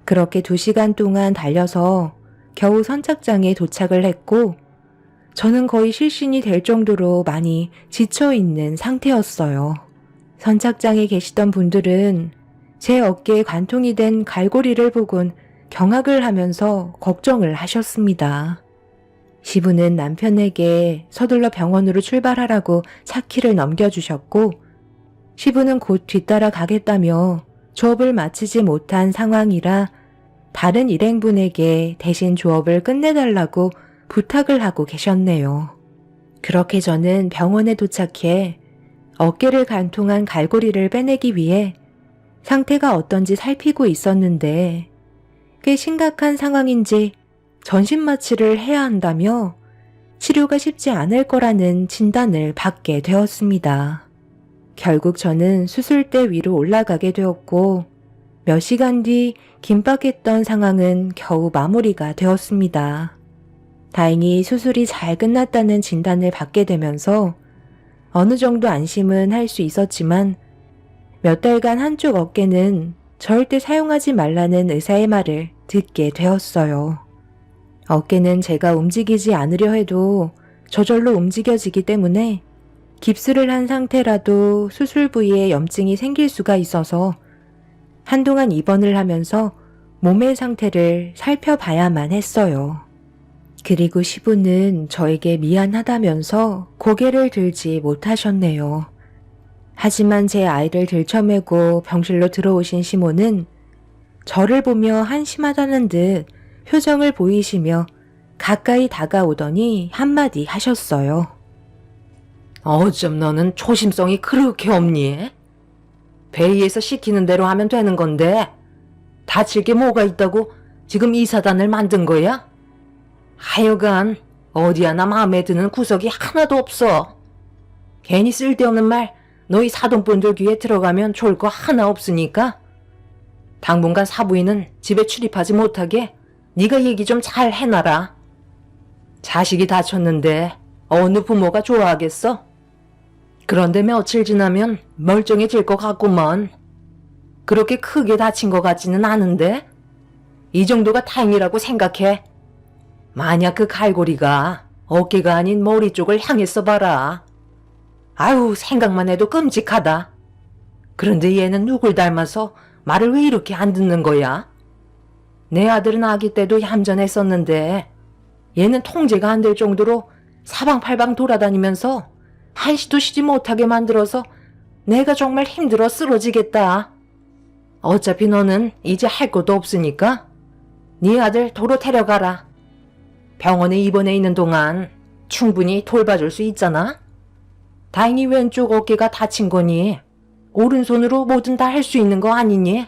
그렇게 2시간 동안 달려서 겨우 선착장에 도착을 했고 저는 거의 실신이 될 정도로 많이 지쳐있는 상태였어요. 선착장에 계시던 분들은 제 어깨에 관통이 된 갈고리를 보곤 경악을 하면서 걱정을 하셨습니다. 시부는 남편에게 서둘러 병원으로 출발하라고 차키를 넘겨주셨고 시부는 곧 뒤따라 가겠다며 조업을 마치지 못한 상황이라 다른 일행분에게 대신 조업을 끝내달라고 부탁을 하고 계셨네요. 그렇게 저는 병원에 도착해 어깨를 관통한 갈고리를 빼내기 위해 상태가 어떤지 살피고 있었는데 꽤 심각한 상황인지 전신 마취를 해야 한다며 치료가 쉽지 않을 거라는 진단을 받게 되었습니다. 결국 저는 수술대 위로 올라가게 되었고 몇 시간 뒤 긴박했던 상황은 겨우 마무리가 되었습니다. 다행히 수술이 잘 끝났다는 진단을 받게 되면서 어느 정도 안심은 할 수 있었지만 몇 달간 한쪽 어깨는 절대 사용하지 말라는 의사의 말을 듣게 되었어요. 어깨는 제가 움직이지 않으려 해도 저절로 움직여지기 때문에 깁스를 한 상태라도 수술 부위에 염증이 생길 수가 있어서 한동안 입원을 하면서 몸의 상태를 살펴봐야만 했어요. 그리고 시부는 저에게 미안하다면서 고개를 들지 못하셨네요. 하지만 제 아이를 들쳐매고 병실로 들어오신 시모는 저를 보며 한심하다는 듯 표정을 보이시며 가까이 다가오더니 한마디 하셨어요. 어쩜 너는 초심성이 그렇게 없니? 베이에서 시키는 대로 하면 되는 건데 다칠 게 뭐가 있다고 지금 이 사단을 만든 거야? 하여간 어디 하나 마음에 드는 구석이 하나도 없어. 괜히 쓸데없는 말 너희 사돈분들 귀에 들어가면 좋을 거 하나 없으니까 당분간 사부인은 집에 출입하지 못하게 네가 얘기 좀 잘 해놔라. 자식이 다쳤는데 어느 부모가 좋아하겠어? 그런데 며칠 지나면 멀쩡해질 것 같구먼. 그렇게 크게 다친 것 같지는 않은데 이 정도가 다행이라고 생각해. 만약 그 갈고리가 어깨가 아닌 머리 쪽을 향했어 봐라. 아유, 생각만 해도 끔찍하다. 그런데 얘는 누굴 닮아서 말을 왜 이렇게 안 듣는 거야? 내 아들은 아기 때도 얌전했었는데 얘는 통제가 안 될 정도로 사방팔방 돌아다니면서 한시도 쉬지 못하게 만들어서 내가 정말 힘들어 쓰러지겠다. 어차피 너는 이제 할 것도 없으니까 네 아들 도로 데려가라. 병원에 입원해 있는 동안 충분히 돌봐줄 수 있잖아. 다행히 왼쪽 어깨가 다친 거니 오른손으로 뭐든 다 할 수 있는 거 아니니?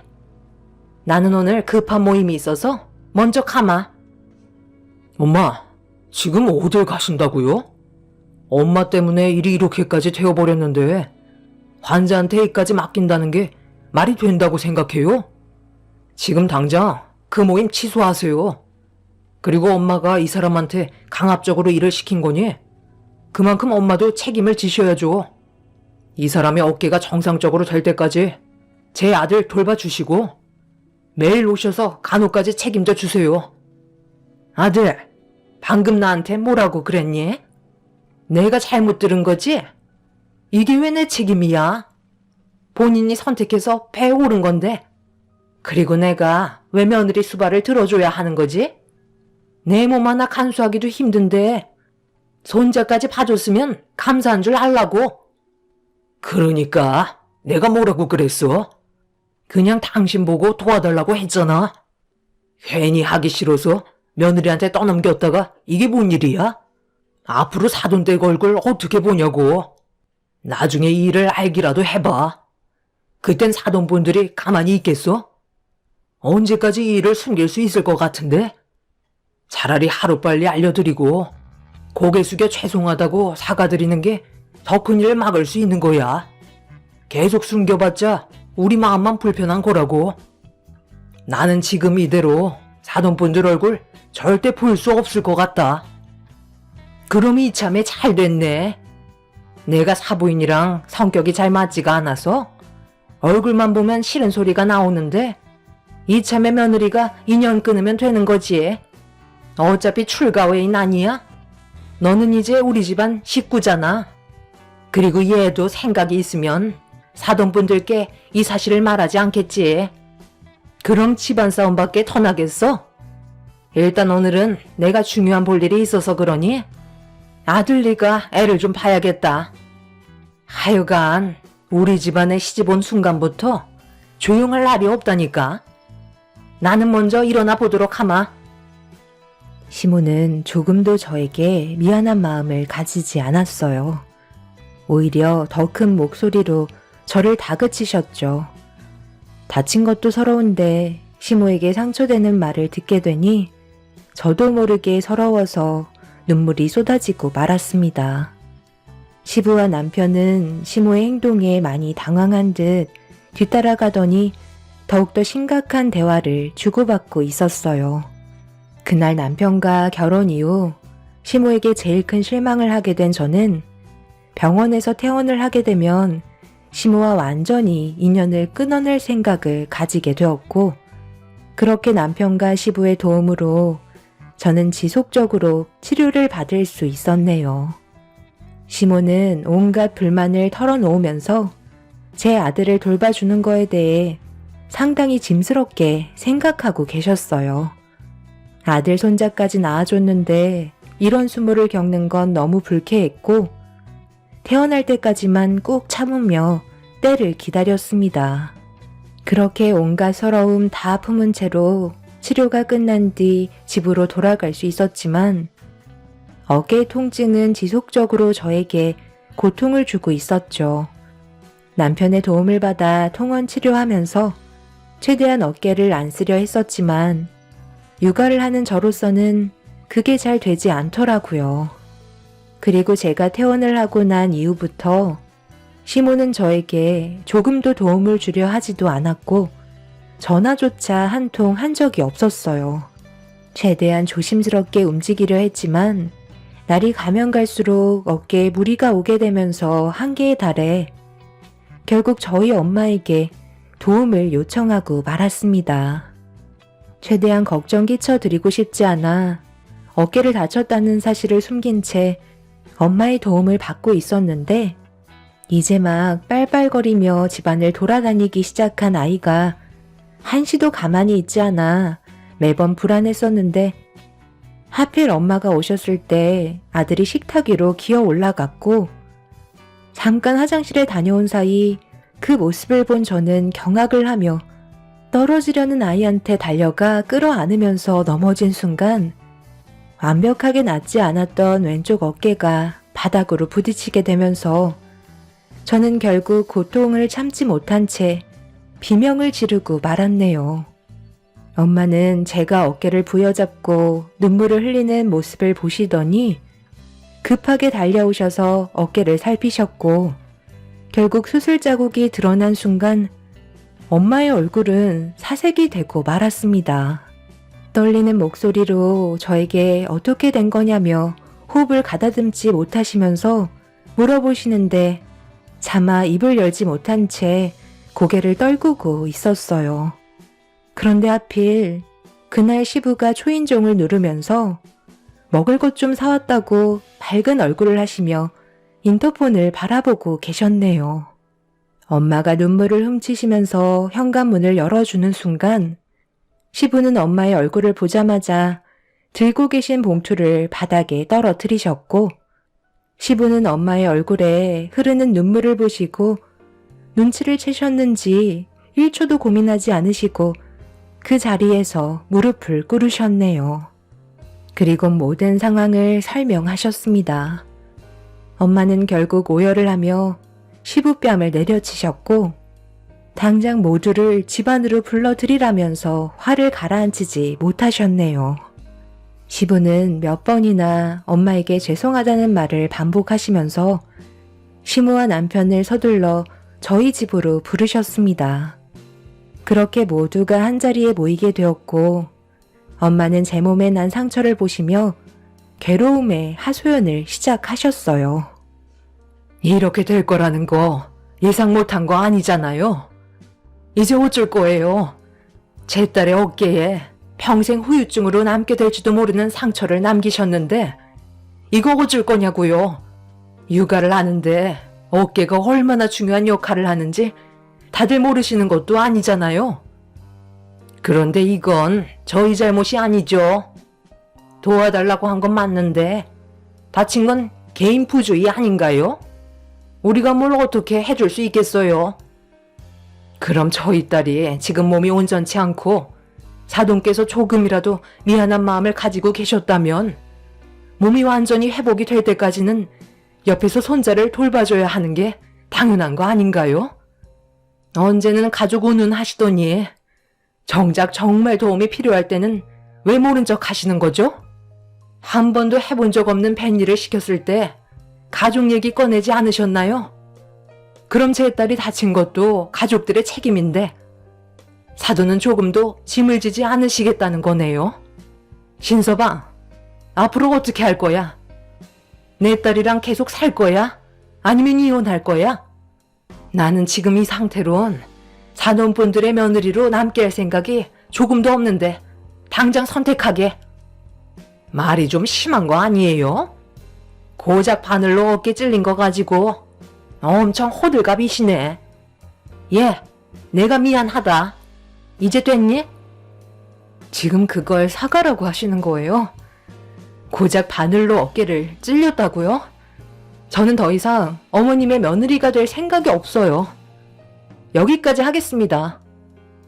나는 오늘 급한 모임이 있어서 먼저 가마. 엄마, 지금 어딜 가신다고요? 엄마 때문에 일이 이렇게까지 되어버렸는데 환자한테 이까지 맡긴다는 게 말이 된다고 생각해요? 지금 당장 그 모임 취소하세요. 그리고 엄마가 이 사람한테 강압적으로 일을 시킨 거니 그만큼 엄마도 책임을 지셔야죠. 이 사람의 어깨가 정상적으로 될 때까지 제 아들 돌봐주시고 매일 오셔서 간호까지 책임져 주세요. 아들, 방금 나한테 뭐라고 그랬니? 내가 잘못 들은 거지? 이게 왜 내 책임이야? 본인이 선택해서 배에 오른 건데 그리고 내가 왜 며느리 수발을 들어줘야 하는 거지? 내 몸 하나 간수하기도 힘든데 손자까지 봐줬으면 감사한 줄 알라고. 그러니까 내가 뭐라고 그랬어? 그냥 당신 보고 도와달라고 했잖아. 괜히 하기 싫어서 며느리한테 떠넘겼다가 이게 뭔 일이야? 앞으로 사돈댁 얼굴 어떻게 보냐고. 나중에 이 일을 알기라도 해봐. 그땐 사돈분들이 가만히 있겠어? 언제까지 이 일을 숨길 수 있을 것 같은데? 차라리 하루빨리 알려드리고 고개 숙여 죄송하다고 사과드리는 게 더 큰 일을 막을 수 있는 거야. 계속 숨겨봤자 우리 마음만 불편한 거라고. 나는 지금 이대로 사돈분들 얼굴 절대 볼 수 없을 것 같다. 그럼 이참에 잘 됐네. 내가 사부인이랑 성격이 잘 맞지가 않아서 얼굴만 보면 싫은 소리가 나오는데 이참에 며느리가 인연 끊으면 되는 거지. 어차피 출가외인 아니야? 너는 이제 우리 집안 식구잖아. 그리고 얘도 생각이 있으면 사돈분들께 이 사실을 말하지 않겠지. 그럼 집안 싸움밖에 더 나겠어? 일단 오늘은 내가 중요한 볼 일이 있어서 그러니 아들 네가 애를 좀 봐야겠다. 하여간 우리 집안에 시집 온 순간부터 조용할 날이 없다니까. 나는 먼저 일어나 보도록 하마. 시모는 조금도 저에게 미안한 마음을 가지지 않았어요. 오히려 더 큰 목소리로 저를 다그치셨죠. 다친 것도 서러운데 시모에게 상처되는 말을 듣게 되니 저도 모르게 서러워서 눈물이 쏟아지고 말았습니다. 시부와 남편은 시모의 행동에 많이 당황한 듯 뒤따라가더니 더욱더 심각한 대화를 주고받고 있었어요. 그날 남편과 결혼 이후 시모에게 제일 큰 실망을 하게 된 저는 병원에서 퇴원을 하게 되면 시모와 완전히 인연을 끊어낼 생각을 가지게 되었고, 그렇게 남편과 시부의 도움으로 저는 지속적으로 치료를 받을 수 있었네요. 시모는 온갖 불만을 털어놓으면서 제 아들을 돌봐주는 거에 대해 상당히 짐스럽게 생각하고 계셨어요. 아들 손자까지 낳아줬는데 이런 수모를 겪는 건 너무 불쾌했고, 태어날 때까지만 꾹 참으며 때를 기다렸습니다. 그렇게 온갖 서러움 다 품은 채로 치료가 끝난 뒤 집으로 돌아갈 수 있었지만, 어깨 통증은 지속적으로 저에게 고통을 주고 있었죠. 남편의 도움을 받아 통원 치료하면서 최대한 어깨를 안 쓰려 했었지만, 육아를 하는 저로서는 그게 잘 되지 않더라고요. 그리고 제가 퇴원을 하고 난 이후부터 시모는 저에게 조금도 도움을 주려 하지도 않았고, 전화조차 한 통 한 적이 없었어요. 최대한 조심스럽게 움직이려 했지만 날이 가면 갈수록 어깨에 무리가 오게 되면서 한계에 달해 결국 저희 엄마에게 도움을 요청하고 말았습니다. 최대한 걱정 끼쳐드리고 싶지 않아 어깨를 다쳤다는 사실을 숨긴 채 엄마의 도움을 받고 있었는데, 이제 막 빨빨거리며 집안을 돌아다니기 시작한 아이가 한시도 가만히 있지 않아 매번 불안했었는데, 하필 엄마가 오셨을 때 아들이 식탁 위로 기어 올라갔고, 잠깐 화장실에 다녀온 사이 그 모습을 본 저는 경악을 하며 떨어지려는 아이한테 달려가 끌어안으면서 넘어진 순간 완벽하게 낫지 않았던 왼쪽 어깨가 바닥으로 부딪히게 되면서 저는 결국 고통을 참지 못한 채 비명을 지르고 말았네요. 엄마는 제가 어깨를 부여잡고 눈물을 흘리는 모습을 보시더니 급하게 달려오셔서 어깨를 살피셨고, 결국 수술 자국이 드러난 순간 엄마의 얼굴은 사색이 되고 말았습니다. 떨리는 목소리로 저에게 어떻게 된 거냐며 호흡을 가다듬지 못하시면서 물어보시는데 차마 입을 열지 못한 채 고개를 떨구고 있었어요. 그런데 하필 그날 시부가 초인종을 누르면서 먹을 것 좀 사왔다고 밝은 얼굴을 하시며 인터폰을 바라보고 계셨네요. 엄마가 눈물을 훔치시면서 현관문을 열어주는 순간 시부는 엄마의 얼굴을 보자마자 들고 계신 봉투를 바닥에 떨어뜨리셨고, 시부는 엄마의 얼굴에 흐르는 눈물을 보시고 눈치를 채셨는지 1초도 고민하지 않으시고 그 자리에서 무릎을 꿇으셨네요. 그리고 모든 상황을 설명하셨습니다. 엄마는 결국 오열을 하며 시부뺨을 내려치셨고, 당장 모두를 집안으로 불러들이라면서 화를 가라앉히지 못하셨네요. 시부는 몇 번이나 엄마에게 죄송하다는 말을 반복하시면서 시모와 남편을 서둘러 저희 집으로 부르셨습니다. 그렇게 모두가 한자리에 모이게 되었고, 엄마는 제 몸에 난 상처를 보시며 괴로움의 하소연을 시작하셨어요. 이렇게 될 거라는 거 예상 못한 거 아니잖아요. 이제 어쩔 거예요. 제 딸의 어깨에 평생 후유증으로 남게 될지도 모르는 상처를 남기셨는데 이거 어쩔 거냐고요. 육아를 하는데 어깨가 얼마나 중요한 역할을 하는지 다들 모르시는 것도 아니잖아요. 그런데 이건 저희 잘못이 아니죠. 도와달라고 한 건 맞는데 다친 건 개인 부주의 아닌가요? 우리가 뭘 어떻게 해줄 수 있겠어요? 그럼 저희 딸이 지금 몸이 온전치 않고 사돈께서 조금이라도 미안한 마음을 가지고 계셨다면 몸이 완전히 회복이 될 때까지는 옆에서 손자를 돌봐줘야 하는 게 당연한 거 아닌가요? 언제는 가족 운운하시더니 정작 정말 도움이 필요할 때는 왜 모른 척 하시는 거죠? 한 번도 해본 적 없는 팬일을 시켰을 때 가족 얘기 꺼내지 않으셨나요? 그럼 제 딸이 다친 것도 가족들의 책임인데 사돈은 조금도 짐을 지지 않으시겠다는 거네요. 신서방, 앞으로 어떻게 할 거야? 내 딸이랑 계속 살 거야? 아니면 이혼할 거야? 나는 지금 이 상태론 사돈분들의 며느리로 남게 할 생각이 조금도 없는데 당장 선택하게. 말이 좀 심한 거 아니에요? 고작 바늘로 어깨 찔린 거 가지고 엄청 호들갑이시네. 예, 내가 미안하다. 이제 됐니? 지금 그걸 사과라고 하시는 거예요? 고작 바늘로 어깨를 찔렸다고요? 저는 더 이상 어머님의 며느리가 될 생각이 없어요. 여기까지 하겠습니다.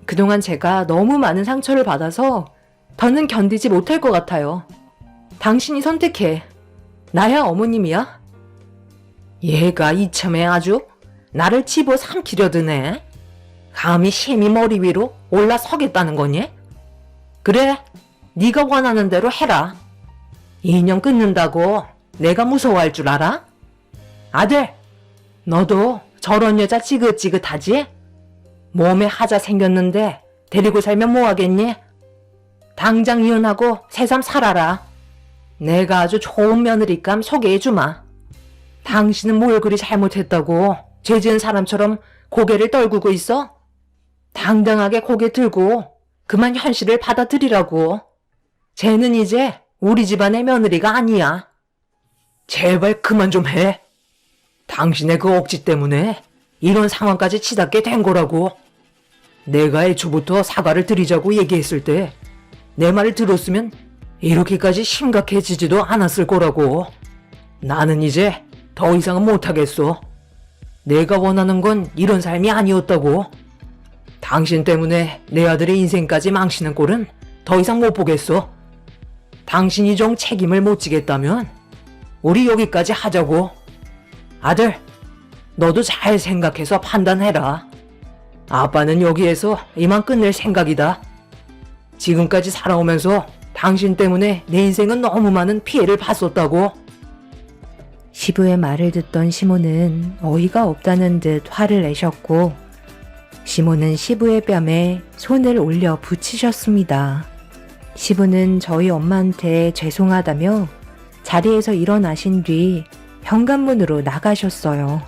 그동안 제가 너무 많은 상처를 받아서 더는 견디지 못할 것 같아요. 당신이 선택해. 나야 어머님이야? 얘가 이참에 아주 나를 집어 삼키려 드네. 감히 심히 머리 위로 올라서겠다는 거니? 그래, 네가 원하는 대로 해라. 인연 끊는다고 내가 무서워할 줄 알아? 아들, 너도 저런 여자 지긋지긋하지? 몸에 하자 생겼는데 데리고 살면 뭐하겠니? 당장 이혼하고 새삼 살아라. 내가 아주 좋은 며느리감 소개해주마. 당신은 뭘 그리 잘못했다고 죄 지은 사람처럼 고개를 떨구고 있어? 당당하게 고개 들고 그만 현실을 받아들이라고. 쟤는 이제 우리 집안의 며느리가 아니야. 제발 그만 좀 해. 당신의 그 억지 때문에 이런 상황까지 치닫게 된 거라고. 내가 애초부터 사과를 드리자고 얘기했을 때 내 말을 들었으면 이렇게까지 심각해지지도 않았을 거라고. 나는 이제 더 이상은 못하겠어. 내가 원하는 건 이런 삶이 아니었다고. 당신 때문에 내 아들의 인생까지 망치는 꼴은 더 이상 못 보겠어. 당신이 좀 책임을 못 지겠다면 우리 여기까지 하자고. 아들, 너도 잘 생각해서 판단해라. 아빠는 여기에서 이만 끝낼 생각이다. 지금까지 살아오면서 당신 때문에 내 인생은 너무 많은 피해를 봤었다고. 시부의 말을 듣던 시모는 어이가 없다는 듯 화를 내셨고 시모는 시부의 뺨에 손을 올려 붙이셨습니다. 시부는 저희 엄마한테 죄송하다며 자리에서 일어나신 뒤 현관문으로 나가셨어요.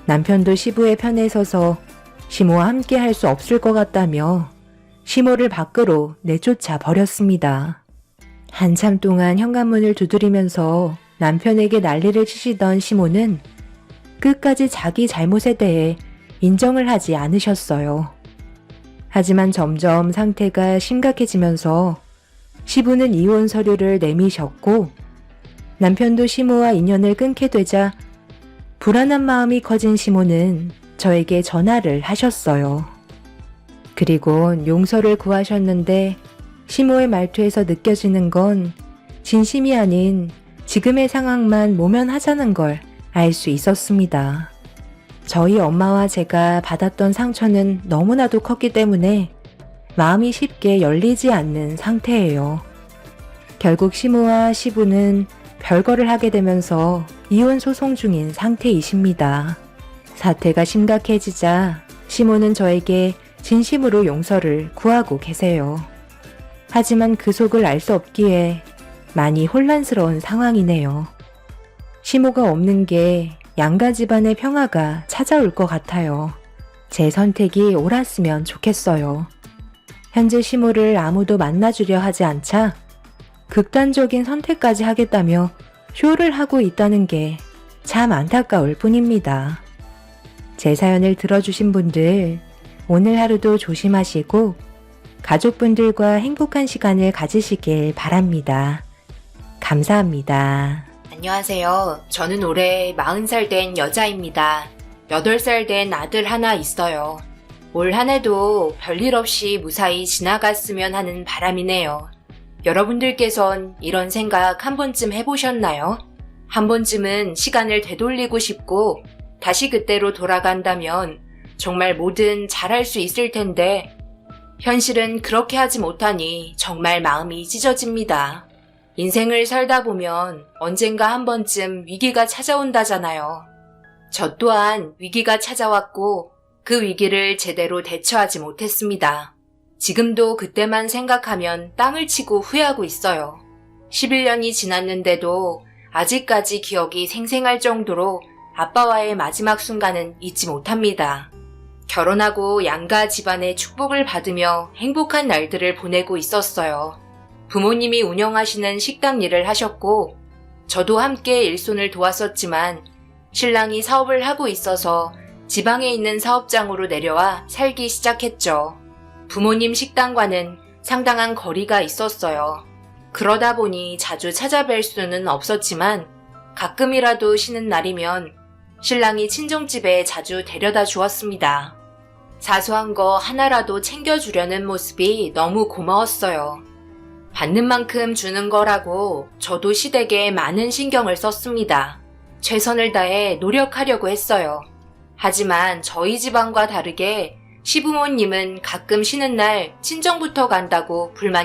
남편도 시부의 편에 서서 시모와 함께 할 수 없을 것 같다며 시모를 밖으로 내쫓아 버렸습니다. 한참 동안 현관문을 두드리면서 남편에게 난리를 치시던 시모는 끝까지 자기 잘못에 대해 인정을 하지 않으셨어요. 하지만 점점 상태가 심각해지면서 시부는 이혼 서류를 내미셨고 남편도 시모와 인연을 끊게 되자 불안한 마음이 커진 시모는 저에게 전화를 하셨어요. 그리고 용서를 구하셨는데 시모의 말투에서 느껴지는 건 진심이 아닌 지금의 상황만 모면하자는 걸 알 수 있었습니다. 저희 엄마와 제가 받았던 상처는 너무나도 컸기 때문에 마음이 쉽게 열리지 않는 상태예요. 결국 시모와 시부는 별거를 하게 되면서 이혼 소송 중인 상태이십니다. 사태가 심각해지자 시모는 저에게 진심으로 용서를 구하고 계세요. 하지만 그 속을 알 수 없기에 많이 혼란스러운 상황이네요. 시모가 없는 게 양가 집안의 평화가 찾아올 것 같아요. 제 선택이 옳았으면 좋겠어요. 현재 시모를 아무도 만나주려 하지 않자 극단적인 선택까지 하겠다며 쇼를 하고 있다는 게 참 안타까울 뿐입니다. 제 사연을 들어주신 분들, 오늘 하루도 조심하시고 가족분들과 행복한 시간을 가지시길 바랍니다. 감사합니다. 안녕하세요. 저는 올해 40살 된 여자입니다. 8살 된 아들 하나 있어요. 올 한 해도 별일 없이 무사히 지나갔으면 하는 바람이네요. 여러분들께선 이런 생각 한 번쯤 해보셨나요? 한 번쯤은 시간을 되돌리고 싶고 다시 그때로 돌아간다면 정말 뭐든 잘할 수 있을 텐데 현실은 그렇게 하지 못하니 정말 마음이 찢어집니다. 인생을 살다 보면 언젠가 한 번쯤 위기가 찾아온다잖아요. 저 또한 위기가 찾아왔고 그 위기를 제대로 대처하지 못했습니다. 지금도 그때만 생각하면 땅을 치고 후회하고 있어요. 11년이 지났는데도 아직까지 기억이 생생할 정도로 아빠와의 마지막 순간은 잊지 못합니다. 결혼하고 양가 집안의 축복을 받으며 행복한 날들을 보내고 있었어요. 부모님이 운영하시는 식당 일을 하셨고 저도 함께 일손을 도왔었지만 신랑이 사업을 하고 있어서 지방에 있는 사업장으로 내려와 살기 시작했죠. 부모님 식당과는 상당한 거리가 있었어요. 그러다 보니 자주 찾아뵐 수는 없었지만 가끔이라도 쉬는 날이면 신랑이 친정집에 자주 데려다 주었습니다. 사소한 거 하나라도 챙겨주려는 모습이 너무 고마웠어요. 받는 만큼 주는 거라고 저도 시댁에 많은 신경을 썼습니다. 최선을 다해 노력하려고 했어요. 하지만 저희 집안과 다르게 시부모님은 가끔 쉬는 날 친정부터 간다고 불만이